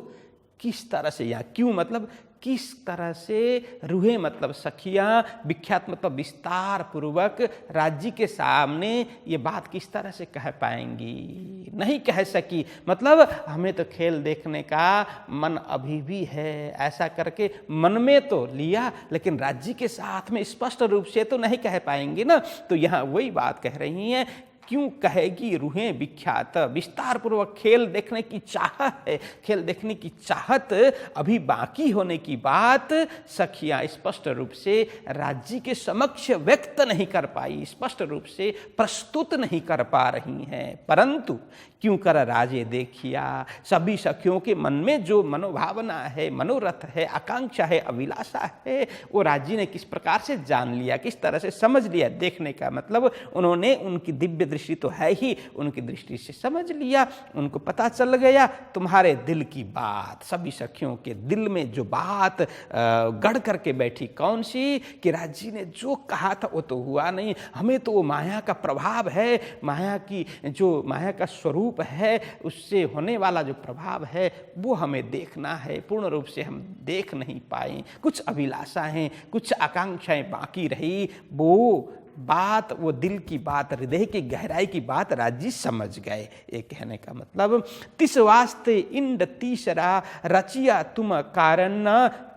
किस तरह से, या क्यों मतलब किस तरह से, रूहें मतलब सखियाँ, विख्यात मतलब विस्तार पूर्वक राज्य के सामने ये बात किस तरह से कह पाएंगी, नहीं कह सकी। मतलब हमें तो खेल देखने का मन अभी भी है, ऐसा करके मन में तो लिया, लेकिन राज्य के साथ में स्पष्ट रूप से तो नहीं कह पाएंगे ना। तो यहाँ वही बात कह रही हैं, क्यों कहेगी रूहें विख्यात, विस्तार पूर्वक खेल देखने की चाहत है, खेल देखने की चाहत अभी बाकी होने की बात सखियां स्पष्ट रूप से राज्य के समक्ष व्यक्त नहीं कर पाई, स्पष्ट रूप से प्रस्तुत नहीं कर पा रही हैं। परंतु क्यों कर राजे देखिया, सभी सखियों के मन में जो मनोभावना है, मनोरथ है, आकांक्षा है, अभिलाषा है, वो राज्य ने किस प्रकार से जान लिया, किस तरह से समझ लिया। देखने का मतलब उन्होंने, उनकी दिव्य दृष्टि तो है ही, उनकी दृष्टि से समझ लिया, उनको पता चल गया तुम्हारे दिल की बात। सभी सखियों के दिल में जो बात गढ़ करके बैठी, कौन सी, कि राज्य ने जो कहा था वो तो हुआ नहीं, हमें तो वो माया का प्रभाव है, माया की जो माया का स्वरूप है, उससे होने वाला जो प्रभाव है वो हमें देखना है। पूर्ण रूप से हम देख नहीं पाए, कुछ अभिलाषाएं, कुछ आकांक्षाएं बाकी रही। वो बात, वो दिल की बात, हृदय की गहराई की बात राज्य समझ गए। ये कहने का मतलब, तिस वास्ते इंड तीसरा रचिया तुम कारण,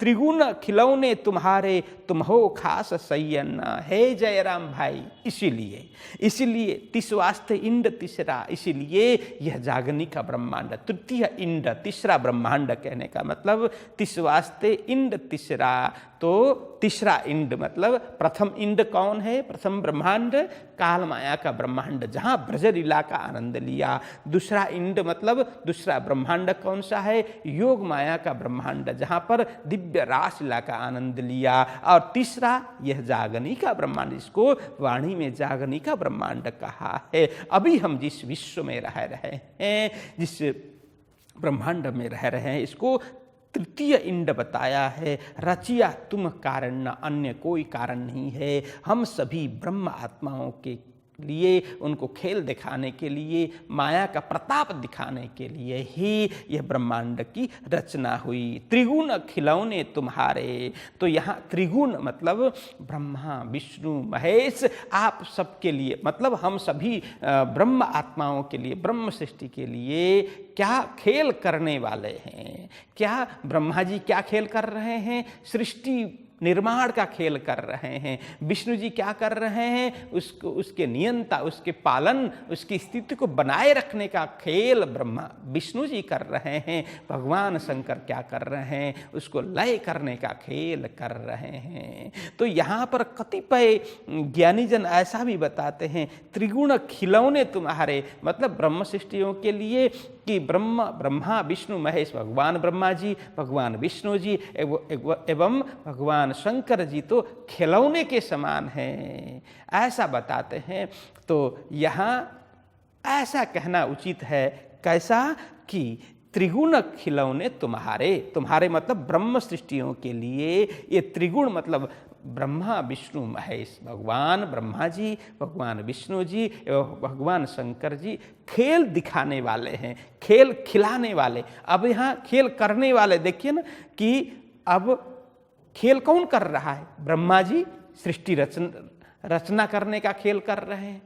त्रिगुण खिलौने तुम्हारे तुम हो खास सैयन। हे जयराम भाई, इसीलिए तिस वास्ते इंड तीसरा, इसीलिए यह जागनी का ब्रह्मांड, तृतीय इंड, तीसरा ब्रह्मांड कहने का मतलब, तिस वास्ते इंड तीसरा, तो तीसरा इंड मतलब प्रथम इंड कौन है, प्रथम ब्रह्मांड काल माया का ब्रह्मांड, जहाँ ब्रजलीला का आनंद लिया। दूसरा इंड मतलब दूसरा ब्रह्मांड कौन सा है, योग माया का ब्रह्मांड, जहाँ पर दिव्य रासलीला का आनंद लिया। और तीसरा यह जागनी का ब्रह्मांड, इसको वाणी में जागनी का ब्रह्मांड कहा है। अभी हम जिस विश्व में रह रहे हैं, जिस ब्रह्मांड में रह रहे हैं, इसको तृतीय इंड बताया है। रचिया तुम कारण, न अन्य कोई कारण नहीं है। हम सभी ब्रह्म आत्माओं के लिए, उनको खेल दिखाने के लिए, माया का प्रताप दिखाने के लिए ही यह ब्रह्मांड की रचना हुई। त्रिगुण खिलौने तुम्हारे, तो यहाँ त्रिगुण मतलब ब्रह्मा विष्णु महेश, आप सबके लिए, मतलब हम सभी ब्रह्म आत्माओं के लिए, ब्रह्म सृष्टि के लिए क्या खेल करने वाले हैं। क्या ब्रह्मा जी क्या खेल कर रहे हैं, सृष्टि निर्माण का खेल कर रहे हैं। विष्णु जी क्या कर रहे हैं? उसको, उसके नियंता, उसके पालन, उसकी स्थिति को बनाए रखने का खेल ब्रह्मा विष्णु जी कर रहे हैं। भगवान शंकर क्या कर रहे हैं? उसको लय करने का खेल कर रहे हैं। तो यहाँ पर कतिपय ज्ञानी जन ऐसा भी बताते हैं, त्रिगुण खिलौने तुम्हारे, मतलब ब्रह्म सृष्टियों के लिए कि ब्रह्मा विष्णु महेश, भगवान ब्रह्मा जी, भगवान विष्णु जी एवं भगवान शंकर जी तो खिलौने के समान हैं, ऐसा बताते हैं। तो यहाँ ऐसा कहना उचित है, कैसा कि त्रिगुण खिलौने तुम्हारे मतलब ब्रह्म सृष्टियों के लिए ये त्रिगुण मतलब ब्रह्मा विष्णु महेश, भगवान ब्रह्मा जी, भगवान विष्णु जी एवं भगवान शंकर जी खेल दिखाने वाले हैं, खेल खिलाने वाले। अब यहाँ खेल करने वाले देखिए ना कि अब खेल कौन कर रहा है? ब्रह्मा जी सृष्टि रचना करने का खेल कर रहे हैं,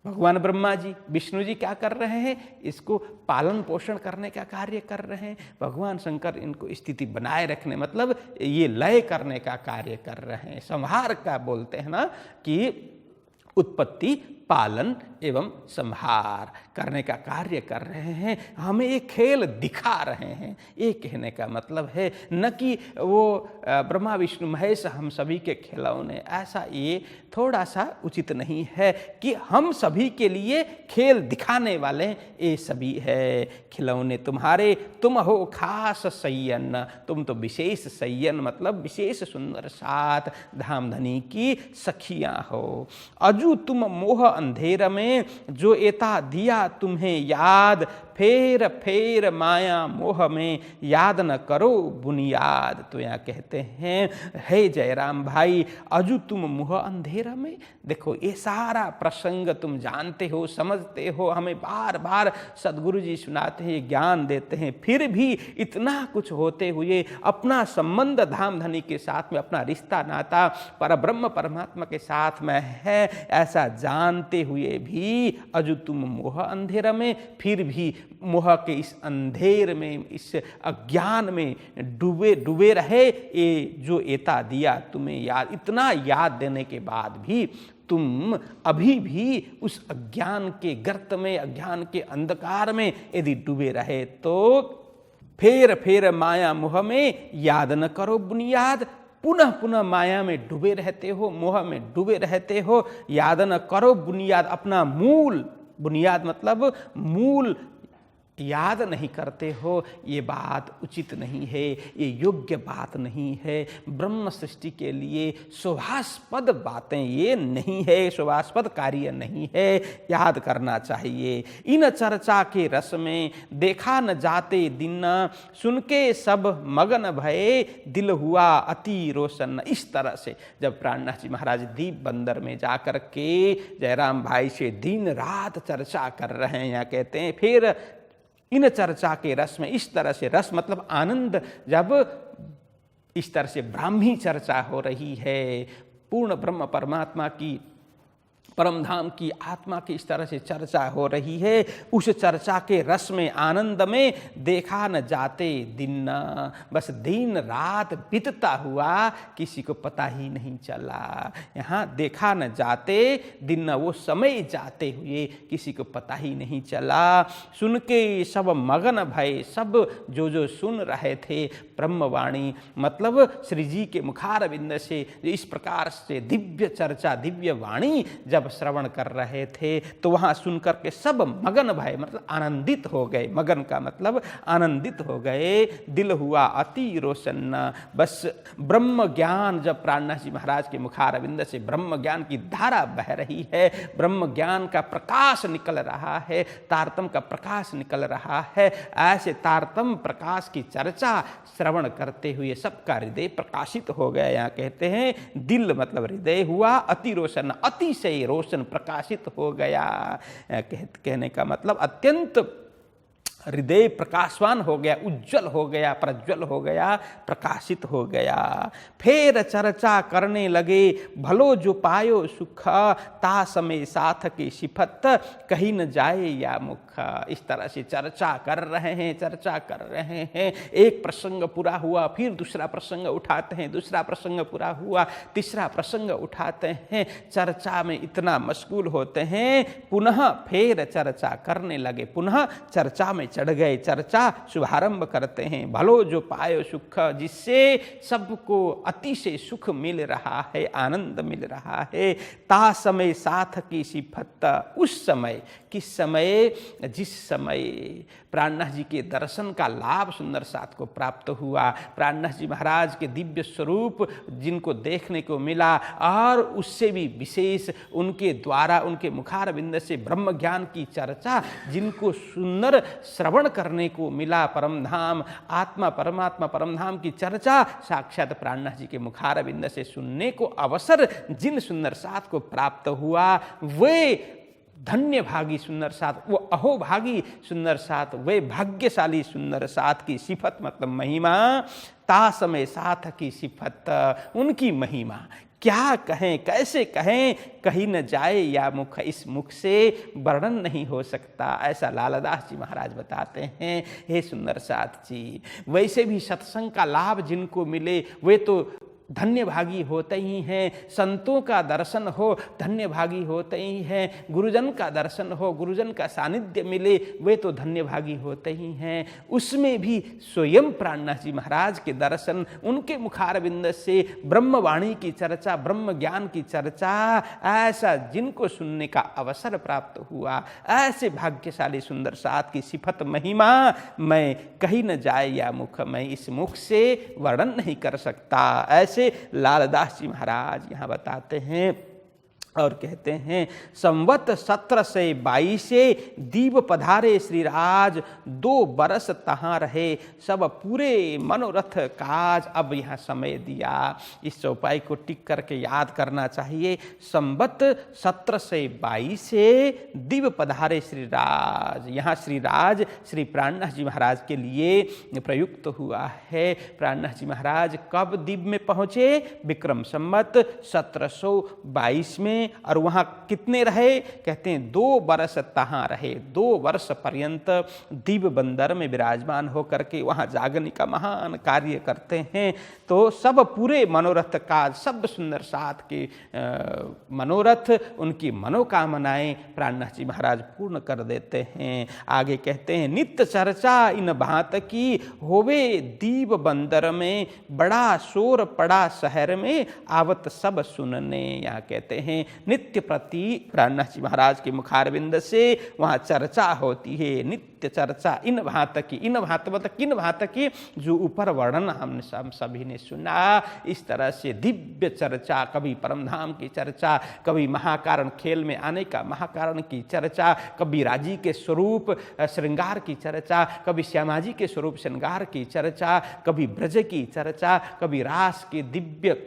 भगवान ब्रह्मा जी विष्णु जी क्या कर रहे हैं? इसको पालन पोषण करने का कार्य कर रहे हैं। भगवान शंकर इनको स्थिति बनाए रखने मतलब ये लय करने का कार्य कर रहे हैं। संहार का बोलते हैं ना कि उत्पत्ति, पालन एवं संहार करने का कार्य कर रहे हैं, हमें एक खेल दिखा रहे हैं। ये कहने का मतलब है न कि वो ब्रह्मा विष्णु महेश हम सभी के खिलौने, ऐसा ये थोड़ा सा उचित नहीं है कि हम सभी के लिए खेल दिखाने वाले ये सभी है खिलौने तुम्हारे। तुम हो खास सय्यन, तुम तो विशेष सय्यन मतलब विशेष सुंदर सात धामधनी की सखियां हो। अजू तुम मोह अंधेर में, जो एता दिया तुम्हें याद, फेर फेर माया मोह में याद न करो बुनियाद। तो यहाँ कहते हैं, हे जयराम भाई, अजू तुम मोह अंधेरा में, देखो ये सारा प्रसंग तुम जानते हो, समझते हो, हमें बार बार सदगुरु जी सुनाते हैं, ज्ञान देते हैं, फिर भी इतना कुछ होते हुए अपना संबंध धामधनी के साथ में, अपना रिश्ता नाता परब्रह्म परमात्मा के साथ में है, ऐसा जानते हुए भी अजू तुम मोह अंधेरा में, फिर भी मोह के इस अंधेर में, इस अज्ञान में डूबे रहे। ये जो एता दिया तुम्हें याद, इतना याद देने के बाद भी तुम अभी भी उस अज्ञान के गर्त में, अज्ञान के अंधकार में यदि डूबे रहे तो फेर फेर माया मोह में याद न करो बुनियाद। पुनः पुनः माया में डूबे रहते हो, मोह में डूबे रहते हो, याद न करो बुनियाद, अपना मूल, बुनियाद मतलब मूल याद नहीं करते हो। ये बात उचित नहीं है, ये योग्य बात नहीं है। ब्रह्म सृष्टि के लिए शोभास्पद बातें ये नहीं है, शोभास्पद कार्य नहीं है, याद करना चाहिए। इन चर्चा के रस में देखा न जाते दिन, सुन के सब मगन भये, दिल हुआ अति रोशन। इस तरह से जब प्राणनाथ जी महाराज दीप बंदर में जाकर के जयराम भाई से दिन रात चर्चा कर रहे हैं, यहाँ कहते हैं फिर इन चर्चा के रस में, इस तरह से, रस मतलब आनंद, जब इस तरह से ब्राह्मी चर्चा हो रही है, पूर्ण ब्रह्म परमात्मा की, परमधाम की, आत्मा की इस तरह से चर्चा हो रही है, उस चर्चा के रस में, आनंद में देखा न जाते दिन, बस दिन रात बीतता हुआ किसी को पता ही नहीं चला। यहाँ देखा न जाते दिन, वो समय जाते हुए किसी को पता ही नहीं चला। सुन के सब मगन भय, सब जो सुन रहे थे ब्रह्मवाणी मतलब श्री जी के मुखारविंद से इस प्रकार से दिव्य चर्चा, दिव्य वाणी जब श्रवण कर रहे थे तो वहां सुनकर के सब मगन भय मतलब आनंदित हो गए। मगन का मतलब आनंदित हो गए। दिल हुआ अति रोशन। बस ब्रह्म ज्ञान, जब प्राणनाथ जी महाराज के मुखारविंद से ब्रह्म ज्ञान की धारा बह रही है, ब्रह्म ज्ञान का प्रकाश निकल रहा है, तारतम का प्रकाश निकल रहा है, ऐसे तारतम प्रकाश की चर्चा श्रवण करते हुए सबका हृदय प्रकाशित हो गया। यहाँ कहते हैं दिल मतलब हृदय हुआ अति रोशन, अतिशय रोशन प्रकाशित हो गया। कहने का मतलब अत्यंत हृदय प्रकाशवान हो गया, उज्जवल हो गया, प्रज्वल हो गया, प्रकाशित हो गया। फिर चर्चा करने लगे, भलो जो पायो सुख, ता समय साथ के सिफत, कहीं न जाए या मुख। इस तरह से चर्चा कर रहे हैं, चर्चा कर रहे हैं। एक प्रसंग पूरा हुआ, फिर दूसरा प्रसंग उठाते हैं, दूसरा प्रसंग पूरा हुआ, तीसरा प्रसंग उठाते हैं। चर्चा में इतना मशगूल होते हैं, पुनः फिर चर्चा करने लगे, पुनः चर्चा में चढ़ गए, चर्चा शुभारंभ करते हैं। भलो जो पायो सुख, जिससे सबको अतिशय सुख मिल रहा है, आनंद मिल रहा है। ता समय साथ की सिफत, उस समय, किस समय, जिस समय प्राणनाथ जी के दर्शन का लाभ सुंदर साथ को प्राप्त हुआ, प्राणनाथ जी महाराज के दिव्य स्वरूप जिनको देखने को मिला, और उससे भी विशेष उनके द्वारा, उनके मुखारविंद से ब्रह्म ज्ञान की चर्चा जिनको सुंदर श्रवण करने को मिला, परमधाम आत्मा परमात्मा परमधाम की चर्चा साक्षात प्राणनाथ जी के मुखारविंद से सुनने को अवसर जिन सुंदर साथ को प्राप्त हुआ, वे धन्य भागी सुंदर साथ, वो अहोभागी सुंदर साथ, वे भाग्यशाली सुंदर साथ की सिफत मतलब महिमा, ता समय साथ की सिफत, उनकी महिमा क्या कहें, कैसे कहें, कहीं न जाए या मुख, इस मुख से वर्णन नहीं हो सकता, ऐसा लालदास जी महाराज बताते हैं। हे सुंदर साथ जी, वैसे भी सत्संग का लाभ जिनको मिले वे तो धन्य भागी होते ही हैं। संतों का दर्शन हो धन्य भागी होते ही हैं। गुरुजन का दर्शन हो, गुरुजन का सानिध्य मिले, वे तो धन्य भागी होते ही हैं। उसमें भी स्वयं प्राणनाथ जी महाराज के दर्शन, उनके मुखारविंद से ब्रह्मवाणी की चर्चा, ब्रह्म ज्ञान की चर्चा, ऐसा जिनको सुनने का अवसर प्राप्त हुआ, ऐसे भाग्यशाली सुंदर साथ की सिफत महिमा मैं कहीं न जाए या मुख, मैं इस मुख से वर्णन नहीं कर सकता, ऐसे लालदास जी महाराज यहाँ बताते हैं। और कहते हैं, संवत 1722 दीव पधारे श्रीराज, 2 बरस तहाँ रहे, सब पूरे मनोरथ काज। अब यहाँ समय दिया, इस चौपाई को टिक करके याद करना चाहिए। संवत 1722 दीव पधारे श्रीराज, यहाँ श्रीराज श्री प्राणनाथ जी महाराज के लिए प्रयुक्त हुआ है। प्राणनाथ जी महाराज कब दीव में पहुँचे? विक्रम संवत 1722 में। और वहाँ कितने रहे? कहते हैं 2 वर्ष तहाँ रहे, 2 वर्ष पर्यंत दीव बंदर में विराजमान होकर के वहाँ जागने का महान कार्य करते हैं। तो सब पूरे मनोरथ का, सब सुंदर साथ के मनोरथ, उनकी मनोकामनाएं प्राणनाथ जी महाराज पूर्ण कर देते हैं। आगे कहते हैं, नित्य चर्चा इन भांत की, होवे दीव बंदर में, बड़ा शोर पड़ा शहर में, आवत सब सुनने। यहाँ कहते हैं नित्य प्रति प्राणनाथ जी महाराज के मुखारविंद से वहाँ चर्चा होती है, नित्य चर्चा इन भांत की। इन भांत मतलब किन भांत की? जो ऊपर वर्णन हम सभी ने सुना। इस तरह से दिव्य चर्चा, कभी परमधाम की चर्चा, कभी महाकारण खेल में आने का महाकारण की चर्चा, कभी राजी के स्वरूप श्रृंगार की चर्चा, कभी श्यामाजी के स्वरूप श्रृंगार की चर्चा, कभी ब्रज की चर्चा, कभी रास की दिव्य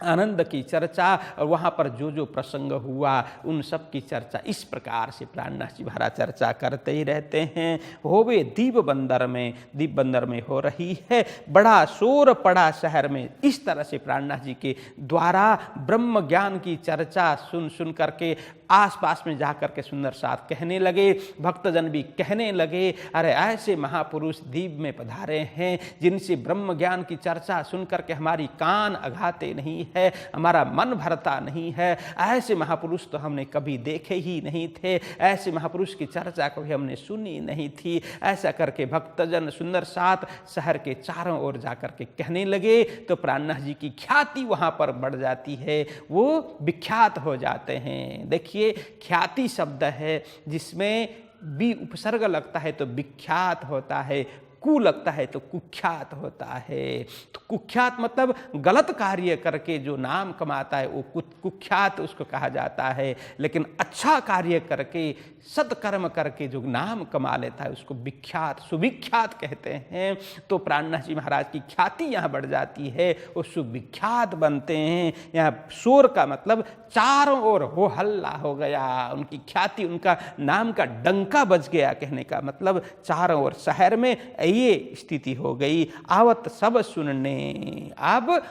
आनंद की चर्चा, और वहाँ पर जो जो प्रसंग हुआ उन सब की चर्चा। इस प्रकार से प्राणनाथ जी महाराज चर्चा करते ही रहते हैं। होवे दीव बंदर में, दीव बंदर में हो रही है, बड़ा शोर पड़ा शहर में। इस तरह से प्राणनाथ जी के द्वारा ब्रह्म ज्ञान की चर्चा सुन सुन करके आसपास में जाकर के सुंदर साथ कहने लगे, भक्तजन भी कहने लगे, अरे ऐसे महापुरुष दीव में पधारे हैं जिनसे ब्रह्म ज्ञान की चर्चा सुन करके हमारी कान अघाते नहीं है, हमारा मन भरता नहीं है। ऐसे महापुरुष तो हमने कभी देखे ही नहीं थे, ऐसे महापुरुष की चर्चा कभी हमने सुनी नहीं थी। ऐसा करके भक्तजन सुंदर साथ शहर के चारों ओर जाकर के कहने लगे, तो प्राणनाथ जी की ख्याति वहाँ पर बढ़ जाती है, वो विख्यात हो जाते हैं। देखिए, ख्याति शब्द है जिसमें भी उपसर्ग लगता है तो विख्यात होता है, कु लगता है तो कुख्यात होता है। तो कुख्यात मतलब गलत कार्य करके जो नाम कमाता है वो कुख्यात उसको कहा जाता है, लेकिन अच्छा कार्य करके सत्कर्म करके जो नाम कमा लेता है उसको विख्यात सुविख्यात कहते हैं। तो प्राणनाथ जी महाराज की ख्याति यहाँ बढ़ जाती है, वो सुविख्यात बनते हैं। यहाँ शोर का मतलब चारों ओर हो हल्ला हो गया, उनकी ख्याति, उनका नाम का डंका बज गया। कहने का मतलब चारों ओर शहर में ये स्थिति हो गई। आवत सब सुनने, अब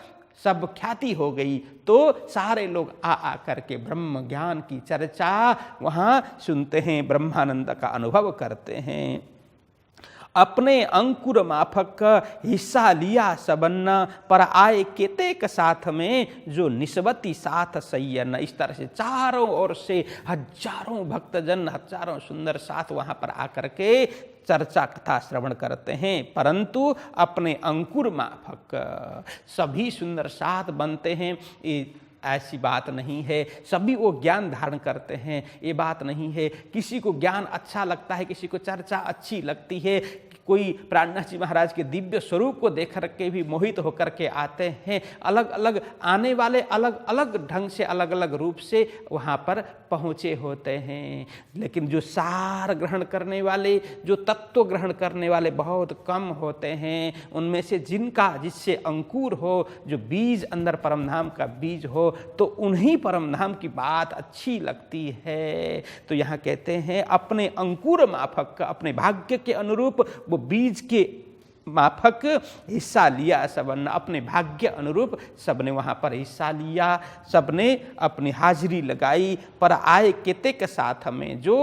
सब ख्याति हो गई तो सारे लोग आ करके ब्रह्म ज्ञान की चर्चा वहाँ सुनते हैं, ब्रह्मानंद का अनुभव करते हैं। अपने अंकुर माफक हिस्सा लिया सबन, पर आए केतेक साथ में जो निस्बती साथ सैयन। इस तरह से चारों ओर से हजारों भक्तजन, हजारों सुंदर साथ वहाँ पर आकर के चर्चा कथा श्रवण करते हैं, परंतु अपने अंकुर माफक सभी सुंदर साथ बनते हैं ऐसी बात नहीं है। सभी वो ज्ञान धारण करते हैं ये बात नहीं है। किसी को ज्ञान अच्छा लगता है, किसी को चर्चा अच्छी लगती है, कोई प्राणनाथ जी महाराज के दिव्य स्वरूप को देख के भी मोहित होकर के आते हैं। अलग अलग आने वाले अलग अलग ढंग से, अलग अलग रूप से वहाँ पर पहुँचे होते हैं, लेकिन जो सार ग्रहण करने वाले, जो तत्व ग्रहण करने वाले बहुत कम होते हैं। उनमें से जिससे अंकुर हो, जो बीज अंदर परमधाम का बीज हो, तो उन्हीं परमधाम की बात अच्छी लगती है। तो यहाँ कहते हैं अपने अंकुर माफक, अपने भाग्य के अनुरूप वो बीज के माफक हिस्सा लिया सबने, अपने भाग्य अनुरूप सबने वहाँ पर हिस्सा लिया, सबने अपनी हाजिरी लगाई। पर आए केतेक साथ में, जो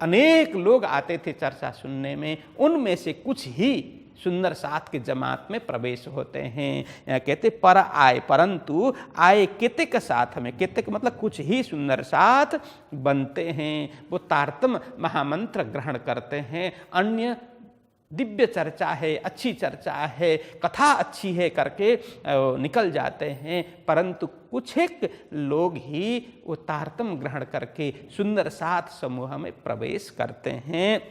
अनेक लोग आते थे चर्चा सुनने में, उनमें से कुछ ही सुंदर साथ के जमात में प्रवेश होते हैं। यहाँ कहते पर आए, परंतु आए केतेक साथ में, केतेक मतलब कुछ ही सुंदर साथ बनते हैं। वो तारतम महामंत्र ग्रहण करते हैं, अन्य दिव्य चर्चा है, अच्छी चर्चा है, कथा अच्छी है करके निकल जाते हैं, परंतु कुछ एक लोग ही वो तारतम ग्रहण करके सुंदर साथ समूह में प्रवेश करते हैं।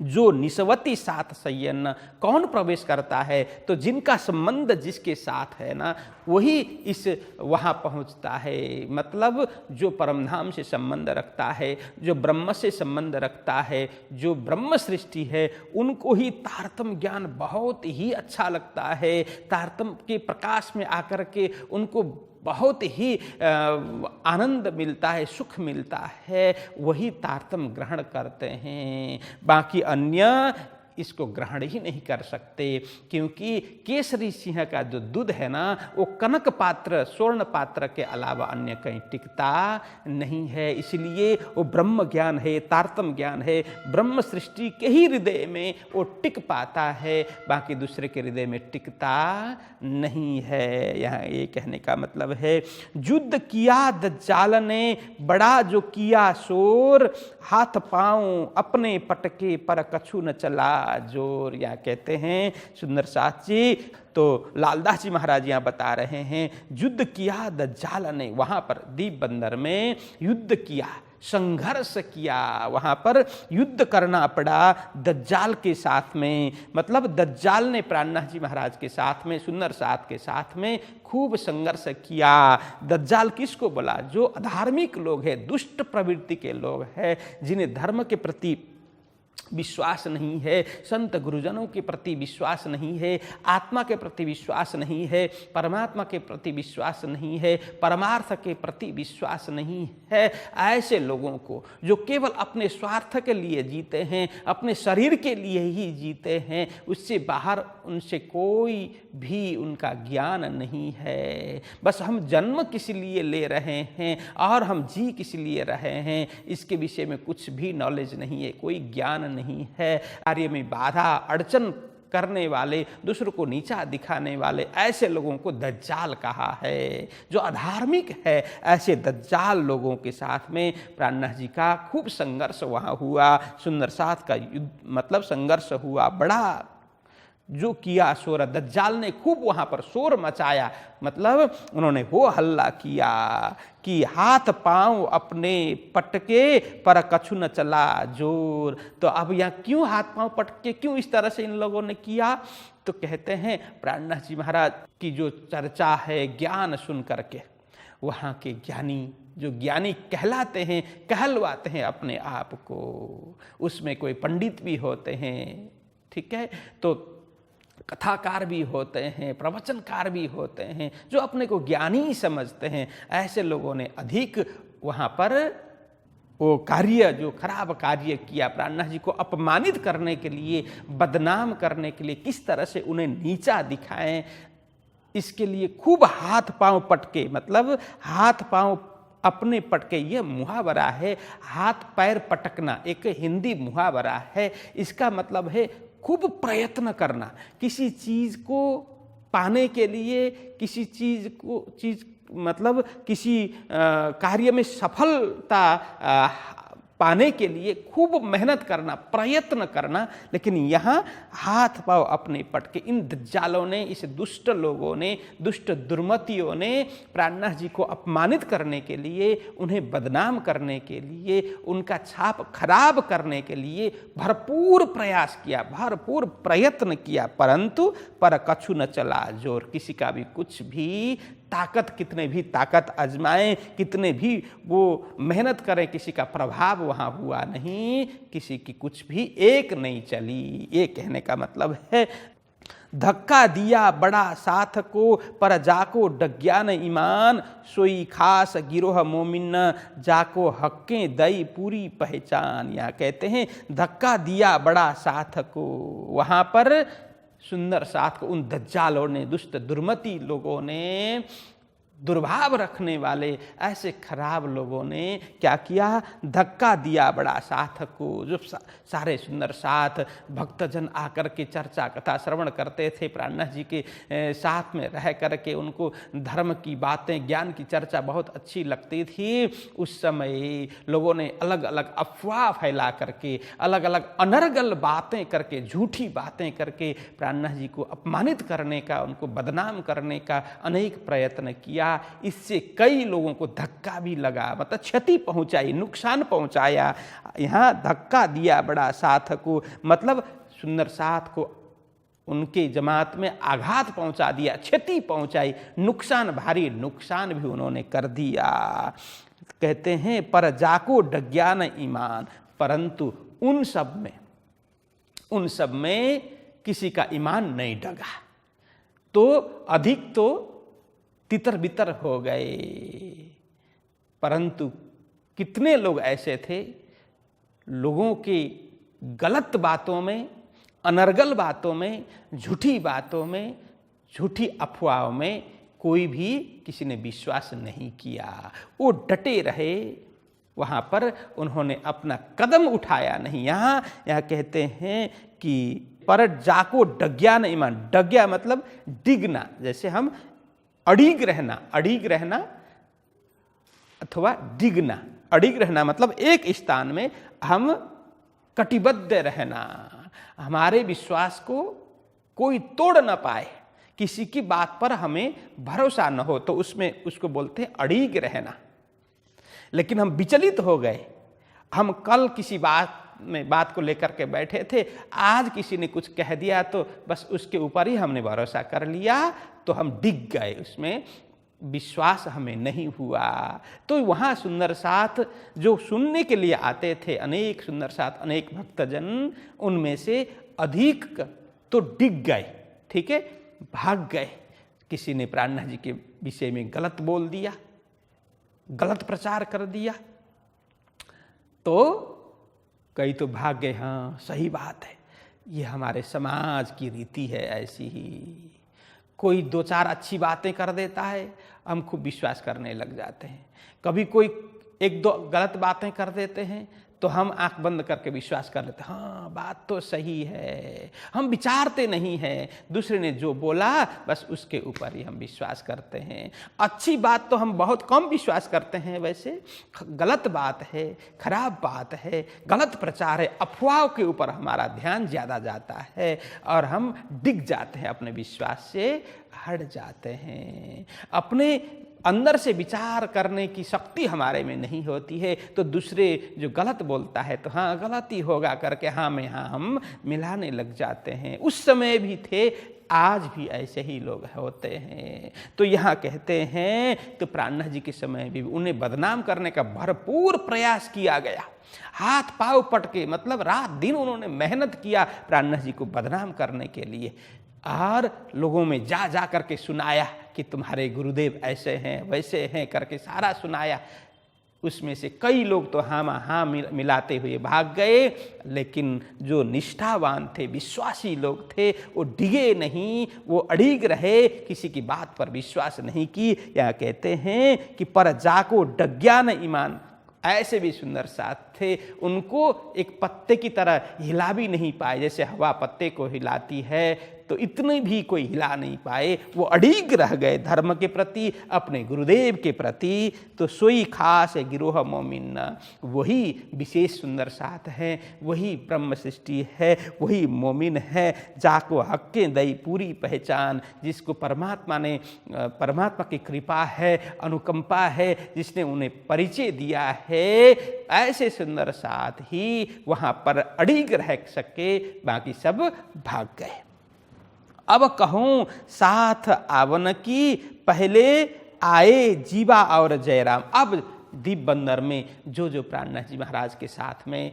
जो निस्वती साथ संयन, कौन प्रवेश करता है? तो जिनका संबंध जिसके साथ है ना, वही इस वहाँ पहुँचता है। मतलब जो परमधाम से संबंध रखता है, जो ब्रह्म से संबंध रखता है, जो ब्रह्म सृष्टि है, उनको ही तारतम ज्ञान बहुत ही अच्छा लगता है। तारतम के प्रकाश में आकर के उनको बहुत ही आनंद मिलता है, सुख मिलता है, वही तारतम ग्रहण करते हैं। बाकी अन्य इसको ग्रहण ही नहीं कर सकते, क्योंकि केसरी सिंह का जो दूध है ना, वो कनक पात्र, स्वर्ण पात्र के अलावा अन्य कहीं टिकता नहीं है। इसलिए वो ब्रह्म ज्ञान है, तारतम ज्ञान है, ब्रह्म सृष्टि के ही हृदय में वो टिक पाता है, बाकी दूसरे के हृदय में टिकता नहीं है। यहाँ ये कहने का मतलब है, युद्ध किया दज्जाल ने बड़ा जो किया शोर, हाथ पांव अपने पटके पर कछु न चला जोर। या कहते हैं सुंदर साथ जी, तो लालदास जी महाराज यहाँ बता रहे हैं, युद्ध किया दज्जाल ने, वहाँ पर दीप बंदर में युद्ध किया, संघर्ष किया, वहाँ पर युद्ध करना पड़ा दज्जाल के साथ में। मतलब दज्जाल ने प्राणनाथ जी महाराज के साथ में, सुंदर साथ के साथ में खूब संघर्ष किया। दज्जाल किसको बोला? जो अधार्मिक लोग हैं, दुष्ट प्रवृत्ति के लोग हैं, जिन्हें धर्म के प्रति विश्वास नहीं है, संत गुरुजनों के प्रति विश्वास नहीं है, आत्मा के प्रति विश्वास नहीं है, परमात्मा के प्रति विश्वास नहीं है, परमार्थ के प्रति विश्वास नहीं है। ऐसे लोगों को जो केवल अपने स्वार्थ के लिए जीते हैं, अपने शरीर के लिए ही जीते हैं, उससे बाहर उनसे कोई भी उनका ज्ञान नहीं है। बस हम जन्म किस लिए ले रहे हैं और हम जी किस लिए रहे हैं, इसके विषय में कुछ भी नॉलेज नहीं है, कोई ज्ञान नहीं है। कार्य में बाधा अड़चन करने वाले, दूसरों को नीचा दिखाने वाले, ऐसे लोगों को दज्जाल कहा है। जो अधार्मिक है, ऐसे दज्जाल लोगों के साथ में प्राणनाथ जी का खूब संघर्ष वहाँ हुआ। सुंदर साथ का युद्ध मतलब संघर्ष हुआ, बड़ा जो किया शोर, दज्जाल ने खूब वहाँ पर शोर मचाया, मतलब उन्होंने वो हल्ला किया कि हाथ पांव अपने पटके पर कछु न चला जोर। तो अब यहाँ क्यों हाथ पांव पटके, क्यों इस तरह से इन लोगों ने किया? तो कहते हैं प्राणनाथ जी महाराज की जो चर्चा है ज्ञान सुन करके, वहाँ के ज्ञानी जो ज्ञानी कहलाते हैं, कहलवाते हैं अपने आप को, उसमें कोई पंडित भी होते हैं, ठीक है, तो कथाकार भी होते हैं, प्रवचनकार भी होते हैं, जो अपने को ज्ञानी समझते हैं। ऐसे लोगों ने अधिक वहाँ पर वो कार्य, जो खराब कार्य किया, प्राणनाथ जी को अपमानित करने के लिए, बदनाम करने के लिए, किस तरह से उन्हें नीचा दिखाएं, इसके लिए खूब हाथ पांव पटके, मतलब हाथ पांव अपने पटके। ये मुहावरा है, हाथ पैर पटकना एक हिंदी मुहावरा है। इसका मतलब है खूब प्रयत्न करना, किसी चीज को पाने के लिए, किसी चीज मतलब किसी कार्य में सफलता पाने के लिए खूब मेहनत करना, प्रयत्न करना। लेकिन यहाँ हाथ पांव अपने पटके, इन दज्जालों ने, इस दुष्ट लोगों ने, दुष्ट दुर्मतियों ने प्राणनाथ जी को अपमानित करने के लिए, उन्हें बदनाम करने के लिए, उनका छाप खराब करने के लिए भरपूर प्रयास किया, भरपूर प्रयत्न किया, परंतु पर कछु न चला जोर। किसी का भी कुछ भी ताकत, कितने भी ताकत आजमाएं, कितने भी वो मेहनत करें, किसी का प्रभाव वहाँ हुआ नहीं, किसी की कुछ भी एक नहीं चली। ये कहने का मतलब है धक्का दिया बड़ा साथ को, पर जाको डग्यान ईमान, सोई खास गिरोह मोमिन, जाको हक्के दई पूरी पहचान। यहाँ कहते हैं धक्का दिया बड़ा साथ को, वहाँ पर सुंदर साथ को उन दज्जालों ने, दुष्ट दुर्मति लोगों ने, दुर्भाव रखने वाले ऐसे खराब लोगों ने क्या किया? धक्का दिया बड़ा साथ को। जो सारे सुंदर साथ भक्तजन आकर के चर्चा कथा श्रवण करते थे, प्राणनाथ जी के साथ में रह करके उनको धर्म की बातें, ज्ञान की चर्चा बहुत अच्छी लगती थी। उस समय लोगों ने अलग अलग अफवाह फैला करके, अलग अलग अनर्गल बातें करके, झूठी बातें करके प्राणनाथ जी को अपमानित करने का, उनको बदनाम करने का अनेक प्रयत्न किया। इससे कई लोगों को धक्का भी लगा, मतलब क्षति पहुंचाई, नुकसान पहुंचाया। यहाँ धक्का दिया बड़ा साथ को, मतलब सुंदर साथ को उनके जमात में आघात पहुंचा दिया, क्षति पहुंचाई, नुकसान, भारी नुकसान भी उन्होंने कर दिया। कहते हैं पर जाको डग्यान ईमान, परंतु उन सब में किसी का ईमान नहीं डगा, तो अधिक तो तितर बितर हो गए। परंतु कितने लोग ऐसे थे, लोगों की गलत बातों में, अनर्गल बातों में, झूठी बातों में, झूठी अफवाहों में कोई भी किसी ने विश्वास नहीं किया। वो डटे रहे, वहाँ पर उन्होंने अपना कदम उठाया नहीं। यहाँ कहते हैं कि पर जाको डग्यान ईमान, डग्या मतलब डिगना, जैसे हम अड़ीग रहना अथवा डिगना। अड़ीग रहना मतलब एक स्थान में हम कटिबद्ध रहना, हमारे विश्वास को कोई तोड़ न पाए, किसी की बात पर हमें भरोसा न हो, तो उसमें उसको बोलते हैं अड़ीग रहना। लेकिन हम विचलित हो गए, हम कल किसी बात को लेकर के बैठे थे, आज किसी ने कुछ कह दिया तो बस उसके ऊपर ही हमने भरोसा कर लिया, तो हम डिग गए, उसमें विश्वास हमें नहीं हुआ। तो वहाँ सुंदर साथ जो सुनने के लिए आते थे, अनेक सुंदर साथ, अनेक भक्तजन, उनमें से अधिक तो डिग गए, ठीक है, भाग गए। किसी ने प्राणनाथ जी के विषय में गलत बोल दिया, गलत प्रचार कर दिया, तो कई तो भाग गए। हाँ सही बात है, ये हमारे समाज की रीति है ऐसी ही। कोई दो चार अच्छी बातें कर देता है, हम खूब विश्वास करने लग जाते हैं। कभी कोई एक दो गलत बातें कर देते हैं तो हम आंख बंद करके विश्वास कर लेते, हाँ बात तो सही है, हम विचारते नहीं हैं, दूसरे ने जो बोला बस उसके ऊपर ही हम विश्वास करते हैं। अच्छी बात तो हम बहुत कम विश्वास करते हैं, वैसे गलत बात है, खराब बात है, गलत प्रचार है, अफवाहों के ऊपर हमारा ध्यान ज़्यादा जाता है और हम डिग जाते हैं, अपने विश्वास से हट जाते हैं। अपने अंदर से विचार करने की शक्ति हमारे में नहीं होती है, तो दूसरे जो गलत बोलता है तो हाँ गलत ही होगा करके हाँ में हाँ हम मिलाने लग जाते हैं। उस समय भी थे, आज भी ऐसे ही लोग होते हैं। तो यहाँ कहते हैं तो प्राणनाथ जी के समय भी उन्हें बदनाम करने का भरपूर प्रयास किया गया, हाथ पांव पटके, मतलब रात दिन उन्होंने मेहनत किया प्राणनाथ जी को बदनाम करने के लिए, और लोगों में जा जा करके सुनाया कि तुम्हारे गुरुदेव ऐसे हैं वैसे हैं करके सारा सुनाया। उसमें से कई लोग तो हाँ मिलाते हुए भाग गए, लेकिन जो निष्ठावान थे, विश्वासी लोग थे, वो डिगे नहीं, वो अड़िग रहे, किसी की बात पर विश्वास नहीं की। या कहते हैं कि पर जाको डज्ञान ईमान, ऐसे भी सुंदर साथ थे, उनको एक पत्ते की तरह हिला भी नहीं पाए, जैसे हवा पत्ते को हिलाती है तो इतने भी कोई हिला नहीं पाए, वो अड़िग रह गए धर्म के प्रति, अपने गुरुदेव के प्रति। तो सोई खास है गिरोह मोमिन, वही विशेष सुंदर साथ है, वही ब्रह्म सृष्टि है, वही मोमिन है, जाको हक्के दई पूरी पहचान, जिसको परमात्मा की कृपा है, अनुकंपा है, जिसने उन्हें परिचय दिया है, ऐसे सुंदर साथ ही वहाँ पर अड़िग रह सके, बाकी सब भाग गए। अब कहूँ साथ आवन की, पहले आए जीवा और जयराम। अब दीप बंदर में जो प्राणनाथ जी महाराज के साथ में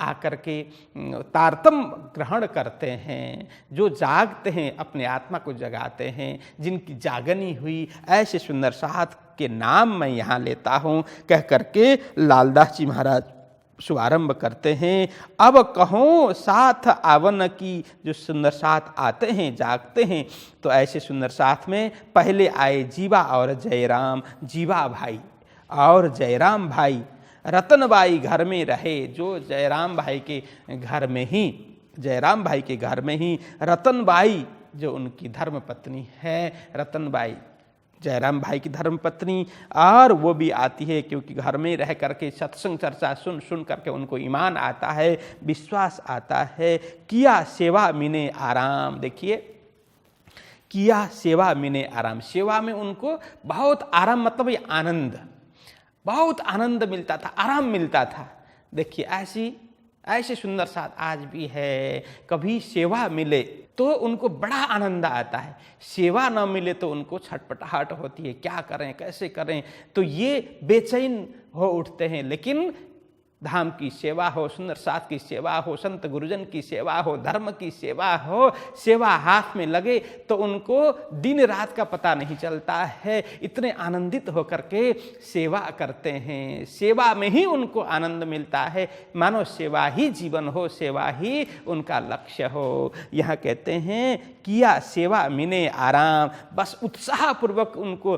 आकर के तारतम ग्रहण करते हैं, जो जागते हैं, अपने आत्मा को जगाते हैं, जिनकी जागनी हुई, ऐसे सुंदर साथ के नाम मैं यहाँ लेता हूँ कह करके लालदास जी महाराज शुभारंभ करते हैं। अब कहो साथ आवन की, जो सुंदर साथ आते हैं, जागते हैं, तो ऐसे सुंदर साथ में पहले आए जीवा और जयराम। जीवा भाई और जयराम भाई, रतनबाई घर में रहे, जो जयराम भाई के घर में ही रतनबाई, जो उनकी धर्म पत्नी है, रतनबाई जयराम भाई की धर्म पत्नी, और वो भी आती है क्योंकि घर में रह करके सत्संग चर्चा सुन करके उनको ईमान आता है, विश्वास आता है। किया सेवा मिने आराम, देखिए किया सेवा मिने आराम, सेवा में उनको बहुत आराम, मतलब ये आनंद, बहुत आनंद मिलता था, आराम मिलता था। देखिए ऐसे सुंदर साथ आज भी है, कभी सेवा मिले तो उनको बड़ा आनंद आता है, सेवा न मिले तो उनको छटपटाहट होती है, क्या करें कैसे करें, तो ये बेचैन हो उठते हैं। लेकिन धाम की सेवा हो, सुंदर साथ की सेवा हो, संत गुरुजन की सेवा हो, धर्म की सेवा हो, सेवा हाथ में लगे तो उनको दिन रात का पता नहीं चलता है, इतने आनंदित होकर के सेवा करते हैं। सेवा में ही उनको आनंद मिलता है, मानो सेवा ही जीवन हो, सेवा ही उनका लक्ष्य हो। यहाँ कहते हैं किया सेवा मिने आराम, बस उत्साहपूर्वक उनको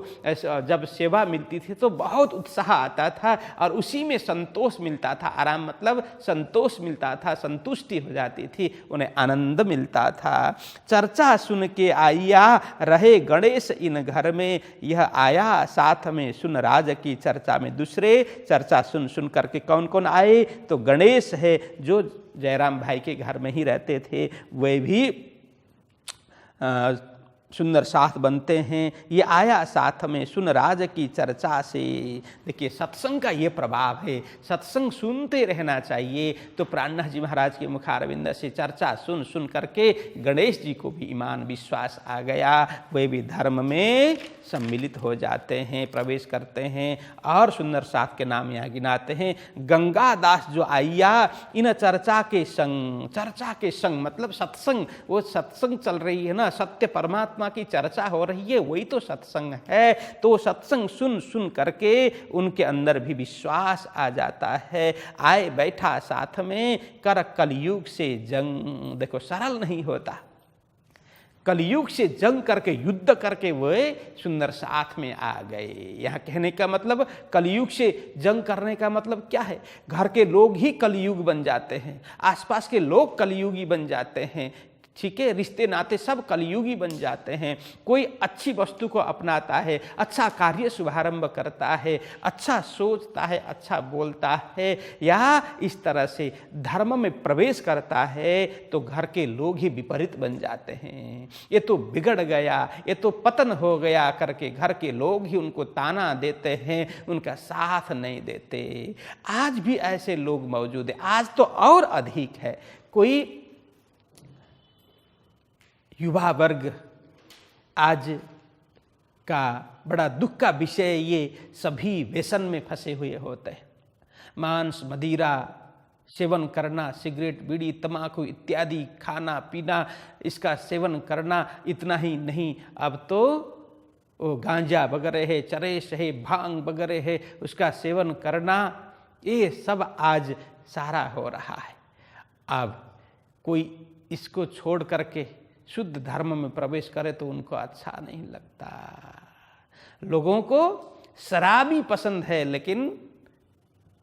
जब सेवा मिलती थी तो बहुत उत्साह आता था और उसी में संतोष मिलता था। आराम मतलब संतोष मिलता था, संतुष्टि हो जाती थी, उन्हें आनंद मिलता था। चर्चा सुन के आया रहे गणेश इन घर में, यह आया साथ में सुन राज की चर्चा में। दूसरे चर्चा सुन करके कौन कौन आए, तो गणेश है जो जयराम भाई के घर में ही रहते थे, वे भी सुंदर साथ बनते हैं। ये आया साथ में सुन राज की चर्चा से। देखिए सत्संग का ये प्रभाव है, सत्संग सुनते रहना चाहिए। तो प्राणनाथ जी महाराज के मुखारविंद से चर्चा सुन करके गणेश जी को भी ईमान विश्वास आ गया, वे भी धर्म में सम्मिलित हो जाते हैं, प्रवेश करते हैं। और सुंदर साथ के नाम यहाँ गिनाते हैं। गंगादास जो आइया इन चर्चा के संग मतलब सत्संग, वो सत्संग चल रही है ना, सत्य परमात्मा की चर्चा हो रही है, वही तो सत्संग है। तो सत्संग सुन करके उनके अंदर भी विश्वास आ जाता है। आए बैठा साथ में कर कलयुग से जंग। देखो सरल नहीं होता, कलयुग से जंग करके युद्ध करके वे सुंदर साथ में आ गए। यहाँ कहने का मतलब कलयुग से जंग करने का मतलब क्या है? घर के लोग ही कलयुग बन जाते हैं, आसपास के लोग कलयुगी बन जाते हैं, ठीक है, रिश्ते नाते सब कलयुगी बन जाते हैं। कोई अच्छी वस्तु को अपनाता है, अच्छा कार्य शुभारंभ करता है, अच्छा सोचता है, अच्छा बोलता है, या इस तरह से धर्म में प्रवेश करता है, तो घर के लोग ही विपरीत बन जाते हैं। ये तो बिगड़ गया, ये तो पतन हो गया करके घर के लोग ही उनको ताना देते हैं, उनका साथ नहीं देते। आज भी ऐसे लोग मौजूद हैं, आज तो और अधिक है। कोई युवा वर्ग आज का बड़ा दुख का विषय ये सभी व्यसन में फंसे हुए होते हैं। मांस मदिरा सेवन करना, सिगरेट बीड़ी तंबाकू इत्यादि खाना पीना, इसका सेवन करना, इतना ही नहीं, अब तो वो गांजा वगैरह है, चरस है, भांग वगैरह है, उसका सेवन करना, ये सब आज सारा हो रहा है। अब कोई इसको छोड़ करके शुद्ध धर्म में प्रवेश करे तो उनको अच्छा नहीं लगता। लोगों को शराबी पसंद है, लेकिन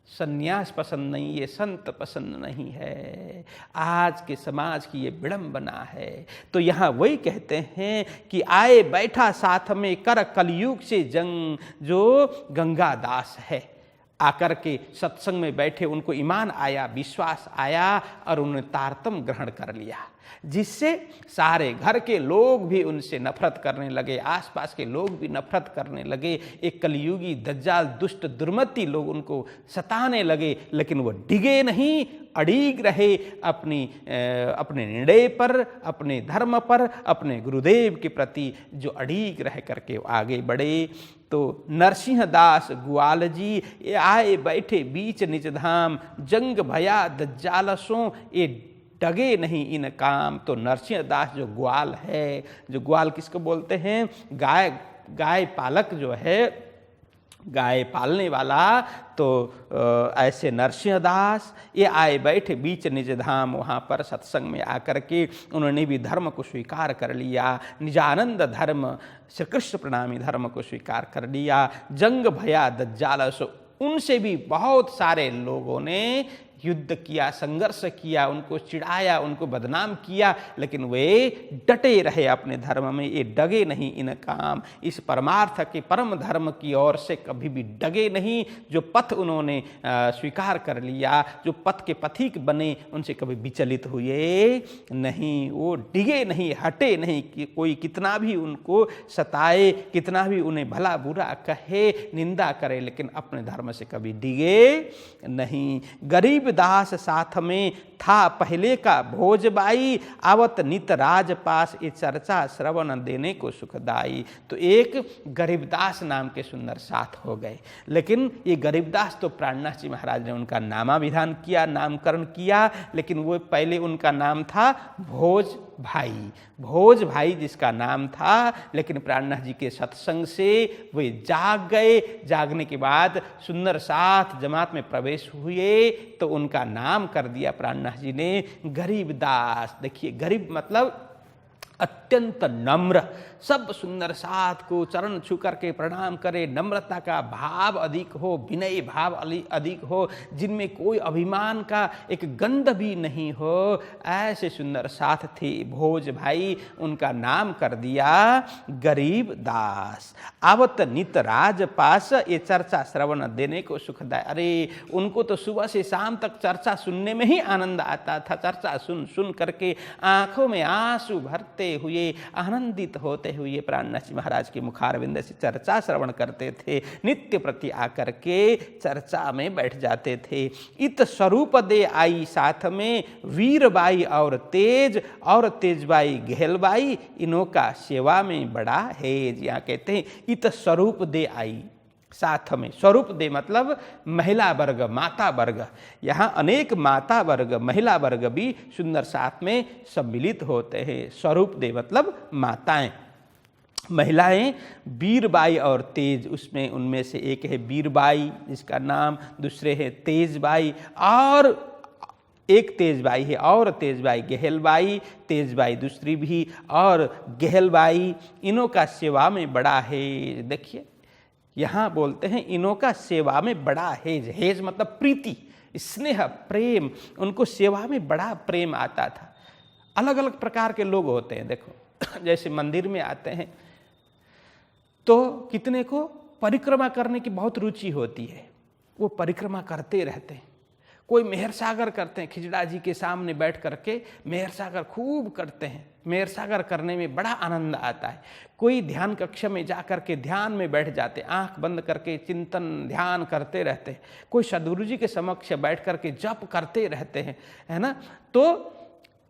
सन्यास पसंद नहीं है, संत पसंद नहीं है। आज के समाज की ये विडंबना है। तो यहाँ वही कहते हैं कि आए बैठा साथ में कर कलयुग से जंग, जो गंगादास है। आकर के सत्संग में बैठे, उनको ईमान आया, विश्वास आया और उन्होंने तारतम ग्रहण कर लिया, जिससे सारे घर के लोग भी उनसे नफरत करने लगे, आसपास के लोग भी नफरत करने लगे। एक कलयुगी दज्जाल दुष्ट दुर्मति लोग उनको सताने लगे, लेकिन वो डिगे नहीं, अड़ीग रहे अपने निर्णय पर, अपने धर्म पर, अपने गुरुदेव के प्रति जो अड़ीग रह करके आगे बढ़े। तो नरसिंह दास ग्वाल जी ये आए बैठे बीच निज धाम, जंग भया दज्जालसों ये डगे नहीं इन काम। तो नरसिंह दास जो ग्वाल है, जो ग्वाल किसको बोलते हैं? गाय पालक जो है, गाय पालने वाला। तो ऐसे नरसिंह दास ये आए बैठे बीच निज धाम, वहाँ पर सत्संग में आकर के उन्होंने भी धर्म को स्वीकार कर लिया, निजानंद धर्म, श्री कृष्ण प्रणामी धर्म को स्वीकार कर लिया। जंग भया दज्जालसो, उनसे भी बहुत सारे लोगों ने युद्ध किया, संघर्ष किया, उनको चिढ़ाया, उनको बदनाम किया, लेकिन वे डटे रहे अपने धर्म में। ये डगे नहीं इन काम, इस परमार्थ के परम धर्म की ओर से कभी भी डगे नहीं। जो पथ उन्होंने स्वीकार कर लिया, जो पथ के पथिक बने, उनसे कभी विचलित हुए नहीं, वो डिगे नहीं, हटे नहीं। कि कोई कितना भी उनको सताए, कितना भी उन्हें भला बुरा कहे, निंदा करे, लेकिन अपने धर्म से कभी डिगे नहीं। गरीब दास साथ में था पहले का भोजबाई, आवत नित राज पास ये चर्चा श्रवण देने को सुखदाई। तो एक गरीबदास नाम के सुंदर साथ हो गए, लेकिन ये गरीबदास तो प्राणनाथ जी महाराज ने उनका नामाभिधान किया, नामकरण किया, लेकिन वो पहले उनका नाम था भोज भाई। भोज भाई जिसका नाम था, लेकिन प्राणनाथ जी के सत्संग से वे जाग गए। जागने के बाद सुंदर साथ जमात में प्रवेश हुए, तो उनका नाम कर दिया प्राणनाथ जी ने गरीबदास। देखिए, गरीब मतलब अत्यंत नम्र, सब सुंदर साथ को चरण छू करके प्रणाम करे, नम्रता का भाव अधिक हो, विनय भाव अधिक हो, जिनमें कोई अभिमान का एक गंध भी नहीं हो, ऐसे सुंदर साथ थे भोज भाई। उनका नाम कर दिया गरीब दास। आवत नित राज पास ये चर्चा श्रवण देने को सुखदाय। अरे उनको तो सुबह से शाम तक चर्चा सुनने में ही आनंद आता था। चर्चा सुन सुन करके आंखों में आंसू भरते हुए, आनंदित होते हुए प्राणनाथ जी महाराज के मुखारविंद से चर्चा श्रवण करते थे। नित्य प्रति आकर के चर्चा में बैठ जाते थे। इत स्वरूप दे आई साथ में वीरबाई और तेजबाई घेलबाई, इनों का सेवा में बड़ा हेज। यहाँ कहते हैं इत स्वरूप दे आई साथ में। स्वरूप दे मतलब महिला वर्ग, माता वर्ग। यहाँ अनेक माता वर्ग, महिला वर्ग भी सुंदर साथ में सम्मिलित होते हैं। स्वरूप दे मतलब माताएं, महिलाएं। वीरबाई और तेज, उसमें उनमें से एक है वीरबाई जिसका नाम, दूसरे है तेजबाई, और एक तेजबाई है और तेजबाई गहलबाई, तेजबाई दूसरी भी और गहलबाई, इनों का सेवा में बड़ा है। देखिए यहाँ बोलते हैं इनों का सेवा में बड़ा हेज, हेज मतलब प्रीति, स्नेह, प्रेम, उनको सेवा में बड़ा प्रेम आता था। अलग अलग प्रकार के लोग होते हैं, देखो जैसे मंदिर में आते हैं तो कितने को परिक्रमा करने की बहुत रुचि होती है, वो परिक्रमा करते रहते हैं। कोई मेहर सागर करते हैं, खिजड़ा जी के सामने बैठ करके मेहर सागर खूब करते हैं, मेहर सागर करने में बड़ा आनंद आता है। कोई ध्यान कक्ष में जा करके ध्यान में बैठ जाते, आंख बंद करके चिंतन ध्यान करते रहते हैं। कोई सद्गुरु जी के समक्ष बैठ करके जप करते रहते हैं, है ना। तो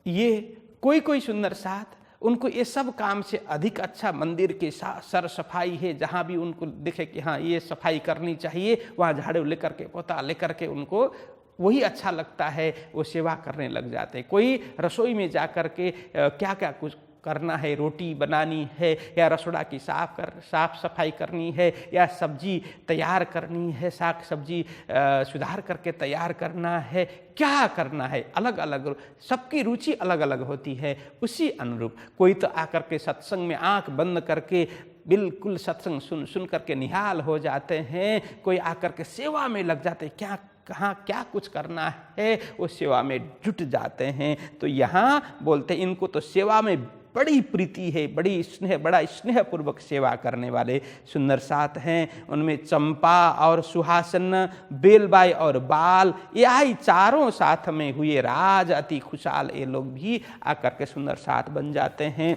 ये कोई सुंदर साथ, उनको ये सब काम से अधिक अच्छा मंदिर के सर सफाई है, जहाँ भी उनको दिखे कि हाँ ये सफाई करनी चाहिए, वहाँ झाड़ू लेकर के पोता लेकर के उनको वही अच्छा लगता है, वो सेवा करने लग जाते हैं। कोई रसोई में जा कर के क्या क्या कुछ करना है, रोटी बनानी है या रसोड़ा की साफ सफाई करनी है या सब्जी तैयार करनी है, साग सब्जी सुधार करके तैयार करना है, क्या करना है, अलग अलग सबकी रुचि अलग अलग होती है। उसी अनुरूप कोई तो आकर के सत्संग में आंख बंद करके बिल्कुल सत्संग सुन करके निहाल हो जाते हैं, कोई आकर के सेवा में लग जाते हैं, क्या कहाँ क्या कुछ करना है वो सेवा में जुट जाते हैं। तो यहाँ बोलते हैं इनको तो सेवा में बड़ी प्रीति है, बड़ा स्नेह पूर्वक सेवा करने वाले सुंदर साथ हैं। उनमें चंपा और सुहासन, बेलबाई और बाल, यही चारों साथ में हुए राज अति खुशहाल, ये लोग भी आकर के सुंदर साथ बन जाते हैं।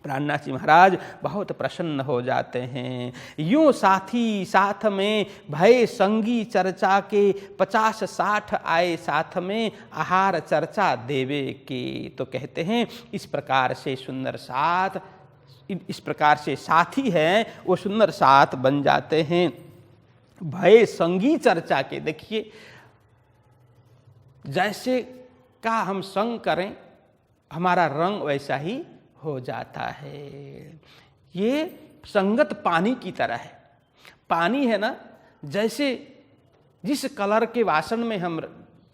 प्राणनाथ जी महाराज बहुत प्रसन्न हो जाते हैं। यूं साथी साथ में भय संगी चर्चा के, 50-60 आए साथ में आहार चर्चा देवे के। तो कहते हैं इस प्रकार से सुंदर साथ, इस प्रकार से साथी हैं वो सुंदर साथ बन जाते हैं। भय संगी चर्चा के, देखिए जैसे का हम संग करें हमारा रंग वैसा ही हो जाता है। ये संगत पानी की तरह है। पानी है ना, जैसे जिस कलर के वासन में हम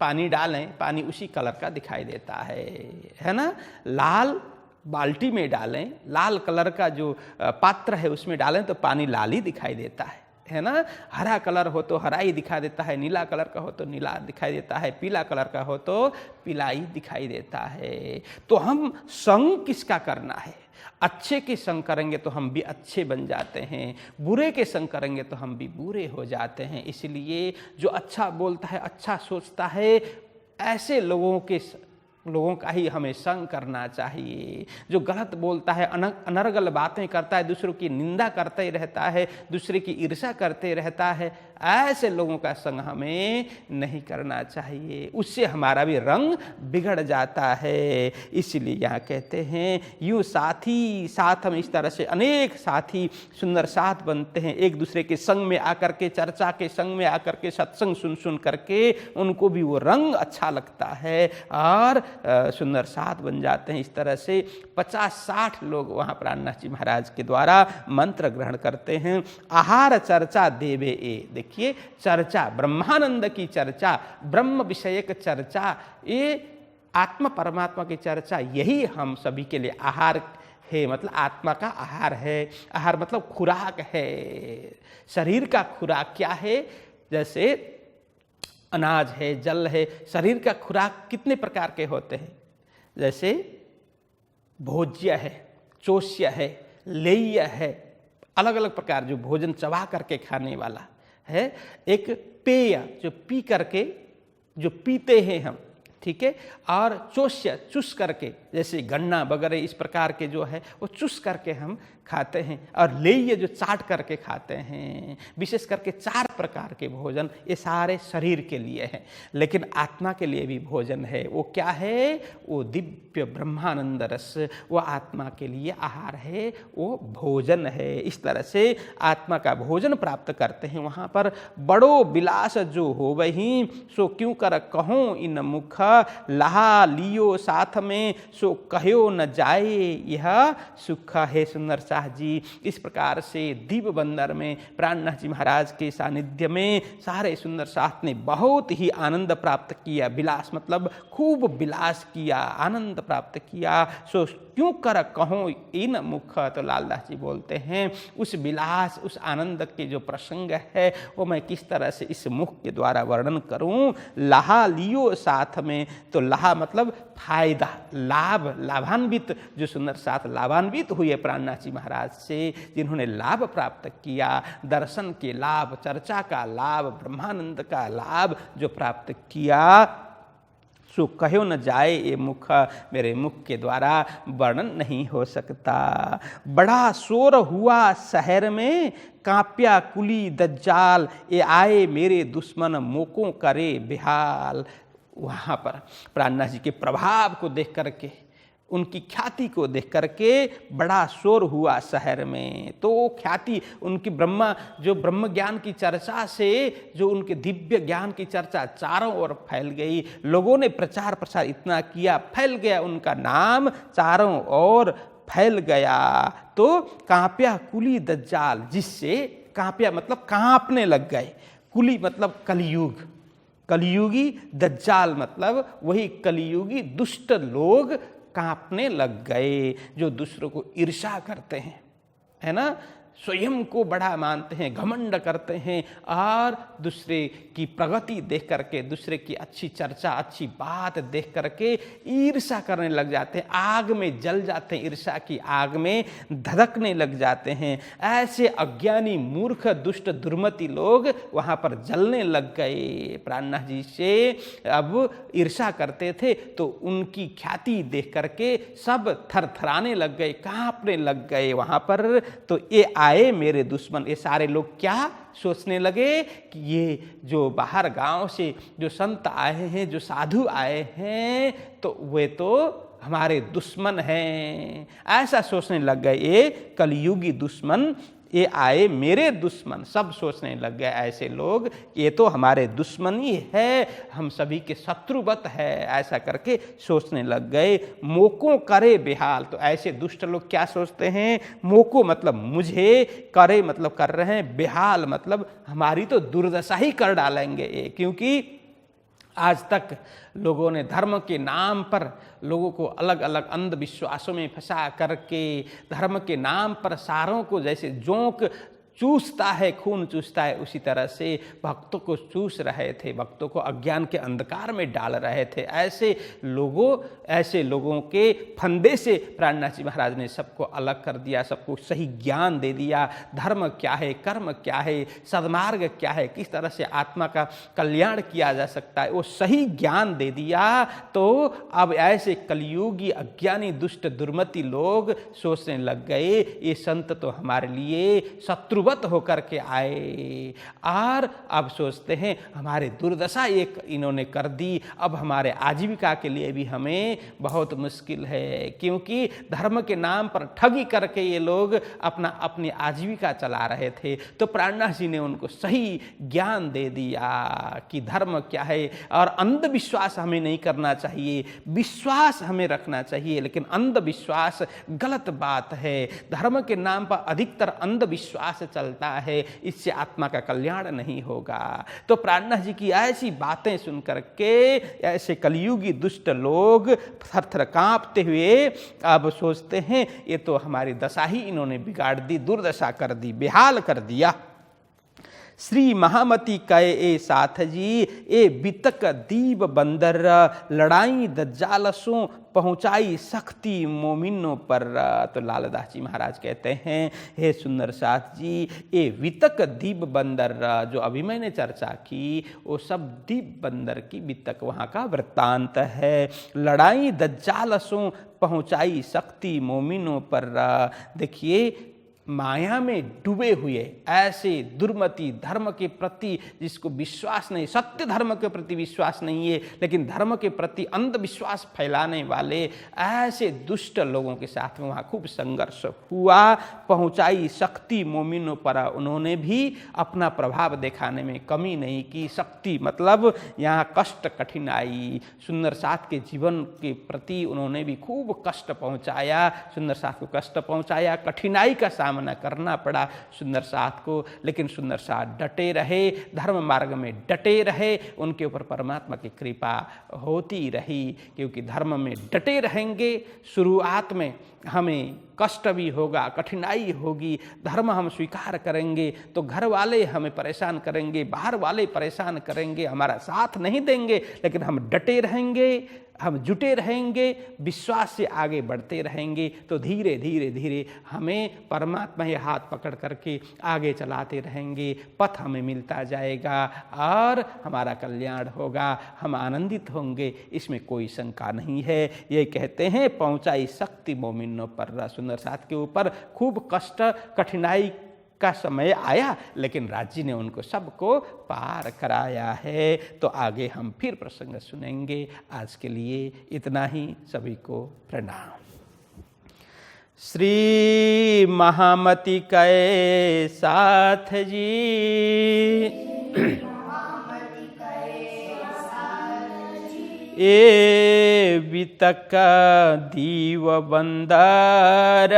पानी डालें, पानी उसी कलर का दिखाई देता है ना। लाल बाल्टी में डालें, लाल कलर का जो पात्र है उसमें डालें तो पानी लाल ही दिखाई देता है ना। हरा कलर हो तो हरा ही दिखाई देता है, नीला कलर का हो तो नीला दिखाई देता है, पीला कलर का हो तो पीला ही दिखाई देता है। तो हम संग किसका करना है? अच्छे के संग करेंगे तो हम भी अच्छे बन जाते हैं, बुरे के संग करेंगे तो हम भी बुरे हो जाते हैं। इसलिए जो अच्छा बोलता है, अच्छा सोचता है, ऐसे लोगों का ही हमें संग करना चाहिए। जो गलत बोलता है, अनर्गल बातें करता है, दूसरों की निंदा करते रहता है, दूसरे की ईर्ष्या करते रहता है, ऐसे लोगों का संग हमें नहीं करना चाहिए। उससे हमारा भी रंग बिगड़ जाता है। इसलिए यहाँ कहते हैं यूँ साथी साथ में, इस तरह से अनेक साथी सुंदर साथ बनते हैं। एक दूसरे के संग में आकर के, चर्चा के संग में आकर के, सत्संग सुन करके उनको भी वो रंग अच्छा लगता है और सुंदर साथ बन जाते हैं। इस तरह से 50-60 लोग वहाँ प्राणनाथ जी महाराज के द्वारा मंत्र ग्रहण करते हैं। आहार चर्चा देवे ए, देखिए चर्चा, ब्रह्मानंद की चर्चा, ब्रह्म विषयक चर्चा, ये आत्मा परमात्मा की चर्चा, यही हम सभी के लिए आहार है। मतलब आत्मा का आहार है। आहार मतलब खुराक है। शरीर का खुराक क्या है? जैसे अनाज है, जल है। शरीर का खुराक कितने प्रकार के होते हैं? जैसे भोज्य है, चोष्य है, लेह्य है, अलग अलग प्रकार जो भोजन चबा करके खाने वाला है। एक पेय जो पी करके, जो पीते हैं हम, ठीक है। और चोष्य, चुस करके, जैसे गन्ना वगैरह इस प्रकार के जो है वो चुस करके हम खाते हैं। और लेह्य जो चाट करके खाते हैं। विशेष करके 4 प्रकार के भोजन ये सारे शरीर के लिए हैं। लेकिन आत्मा के लिए भी भोजन है। वो क्या है? वो दिव्य ब्रह्मानंद रस, वो आत्मा के लिए आहार है, वो भोजन है। इस तरह से आत्मा का भोजन प्राप्त करते हैं। वहाँ पर बड़ो विलास जो हो वही, सो क्यों कर कहूँ इन मुख, लहा लियो साथ में सो कहो न जाए यह सुख है। सुंदर शाह जी इस प्रकार से दिव्य बंदर में प्राणनाथ जी महाराज के सानिध्य में सारे सुंदर शाह ने बहुत ही आनंद प्राप्त किया। विलास मतलब खूब विलास किया, आनंद प्राप्त किया। सो क्यों कर कहो इन मुख, तो लालदास जी बोलते हैं उस विलास उस आनंद के जो प्रसंग है वो मैं किस तरह से इस मुख के द्वारा वर्णन करूं। लहा लियो साथ में, तो लहा मतलब फायदा, लाभ, लाभान्वित, जो सुंदर साथ लाभान्वित हुए प्राणनाथ जी महाराज से, जिन्होंने लाभ प्राप्त किया, दर्शन के लाभ, चर्चा का लाभ, ब्रह्मानंद का लाभ जो प्राप्त किया, सो कहो न जाए ये मुख, मेरे मुख के द्वारा वर्णन नहीं हो सकता। बड़ा शोर हुआ शहर में, कांप्या कुली दज्जाल, ये आए मेरे दुश्मन मोकों करे बेहाल। वहाँ पर प्राणनाथ जी के प्रभाव को देख करके, उनकी ख्याति को देख करके बड़ा शोर हुआ शहर में। तो ख्याति उनकी ब्रह्म ज्ञान की चर्चा से, जो उनके दिव्य ज्ञान की चर्चा चारों ओर फैल गई। लोगों ने प्रचार प्रसार इतना किया, फैल गया उनका नाम चारों ओर फैल गया। तो कांप्या कुली दज्जाल, जिससे कांप्या मतलब कांपने लग गए, कुली मतलब कलयुग, कलयुगी, दज्जाल मतलब वही कलयुगी दुष्ट लोग कांपने लग गए, जो दूसरों को ईर्ष्या करते हैं, है ना, स्वयं को बड़ा मानते हैं, घमंड करते हैं और दूसरे की प्रगति देख करके, दूसरे की अच्छी चर्चा, अच्छी बात देख करके ईर्ष्या करने लग जाते हैं, आग में जल जाते हैं, ईर्ष्या की आग में धधकने लग जाते हैं। ऐसे अज्ञानी मूर्ख दुष्ट दुर्मति लोग वहाँ पर जलने लग गए। प्राणनाथ जी से अब ईर्ष्या करते थे तो उनकी ख्याति देख करके सब थरथराने लग गए, कांपने लग गए वहाँ पर। तो ये आए मेरे दुश्मन, ये सारे लोग क्या सोचने लगे कि ये जो बाहर गांव से जो संत आए हैं, जो साधु आए हैं, तो वे तो हमारे दुश्मन हैं, ऐसा सोचने लग गए। ये कलयुगी दुश्मन, ये आए मेरे दुश्मन, सब सोचने लग गए ऐसे लोग, ये तो हमारे दुश्मन ही है, हम सभी के शत्रुवत है, ऐसा करके सोचने लग गए। मोको करे बेहाल, तो ऐसे दुष्ट लोग क्या सोचते हैं, मोको मतलब मुझे, करे मतलब कर रहे हैं, बेहाल मतलब हमारी तो दुर्दशा ही कर डालेंगे ये। क्योंकि आज तक लोगों ने धर्म के नाम पर लोगों को अलग अलग अंधविश्वासों में फंसा करके, धर्म के नाम पर सारों को जैसे जोंक चूसता है, खून चूसता है, उसी तरह से भक्तों को चूस रहे थे, भक्तों को अज्ञान के अंधकार में डाल रहे थे। ऐसे लोगों के फंदे से प्राणनाथ जी महाराज ने सबको अलग कर दिया, सबको सही ज्ञान दे दिया। धर्म क्या है, कर्म क्या है, सद्मार्ग क्या है, किस तरह से आत्मा का कल्याण किया जा सकता है, वो सही ज्ञान दे दिया। तो अब ऐसे कलयुगी अज्ञानी दुष्ट दुर्मति लोग सोचने लग गए ये संत तो हमारे लिए शत्रुवत होकर के आए, और अब सोचते हैं हमारे दुर्दशा एक इन्होंने कर दी, अब हमारे आजीविका के लिए भी हमें बहुत मुश्किल है। क्योंकि धर्म के नाम पर ठगी करके ये लोग अपनी आजीविका चला रहे थे। तो प्राणनाथ जी ने उनको सही ज्ञान दे दिया कि धर्म क्या है, और अंधविश्वास हमें नहीं करना चाहिए, विश्वास हमें रखना चाहिए। लेकिन अंधविश्वास गलत बात है, धर्म के नाम पर अधिकतर अंधविश्वास चलता है, इससे आत्मा का कल्याण नहीं होगा। तो प्राणनाथ जी की ऐसी बातें सुनकर के ऐसे कलयुगी दुष्ट लोग थरथर कांपते हुए अब सोचते हैं ये तो हमारी दशा ही इन्होंने बिगाड़ दी, दुर्दशा कर दी, बेहाल कर दिया। श्री महामती कहे ए साथ जी, ए बितक दीब बंदर, लड़ाई दज्जालसों पहुँचाई सख्ती मोमिनों पर। तो लालदास जी महाराज कहते हैं, हे सुंदर साथ जी, ये वितक दीप बंदर जो अभी मैंने चर्चा की, वो सब दीप बंदर की वितक वहाँ का वृत्तांत है। लड़ाई दज्जालसों पहुँचाई सख्ती मोमिनों पर। देखिए माया में डूबे हुए ऐसे दुर्मति, धर्म के प्रति जिसको विश्वास नहीं, सत्य धर्म के प्रति विश्वास नहीं है, लेकिन धर्म के प्रति अंधविश्वास फैलाने वाले ऐसे दुष्ट लोगों के साथ में वहाँ खूब संघर्ष हुआ। पहुँचाई शक्ति मोमिनों पर, उन्होंने भी अपना प्रभाव दिखाने में कमी नहीं की। शक्ति मतलब यहाँ कष्ट, कठिनाई, सुंदर साथ के जीवन के प्रति उन्होंने भी खूब कष्ट पहुँचाया, सुंदर साथ को कष्ट पहुँचाया, कठिनाई का सामना करना पड़ा सुंदर साथ को, लेकिन सुंदर साथ डटे रहे, धर्म मार्ग में डटे रहे, उनके ऊपर परमात्मा की कृपा होती रही। क्योंकि धर्म में डटे रहेंगे, शुरुआत में हमें कष्ट भी होगा, कठिनाई होगी, धर्म हम स्वीकार करेंगे तो घर वाले हमें परेशान करेंगे, बाहर वाले परेशान करेंगे, हमारा साथ नहीं देंगे, लेकिन हम डटे रहेंगे, हम जुटे रहेंगे, विश्वास से आगे बढ़ते रहेंगे, तो धीरे धीरे धीरे हमें परमात्मा ही हाथ पकड़ करके आगे चलाते रहेंगे, पथ हमें मिलता जाएगा और हमारा कल्याण होगा, हम आनंदित होंगे, इसमें कोई शंका नहीं है। ये कहते हैं पहुँचाई शक्ति मोमिनों पर, सुंदर साथ के ऊपर खूब कष्ट, कठिनाई का समय आया, लेकिन राज्य ने उनको सबको पार कराया है। तो आगे हम फिर प्रसंग सुनेंगे। आज के लिए इतना ही, सभी को प्रणाम। श्री महामति के साथ जी, ए बितक दीव बंदर,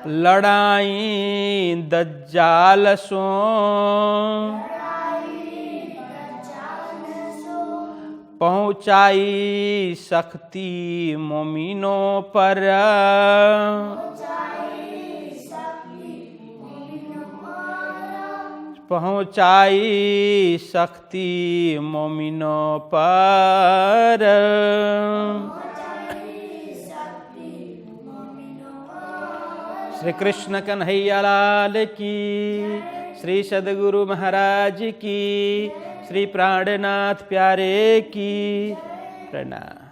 लड़ाई दज्जाल सो, पहुँचाई शक्ति मोमिनों पर, पहुँचाई शक्ति मोमिनों पर। श्री कृष्ण कन्हैया लाल की, श्री सद्गुरु महाराज की, श्री प्राणनाथ प्यारे की प्रणाम।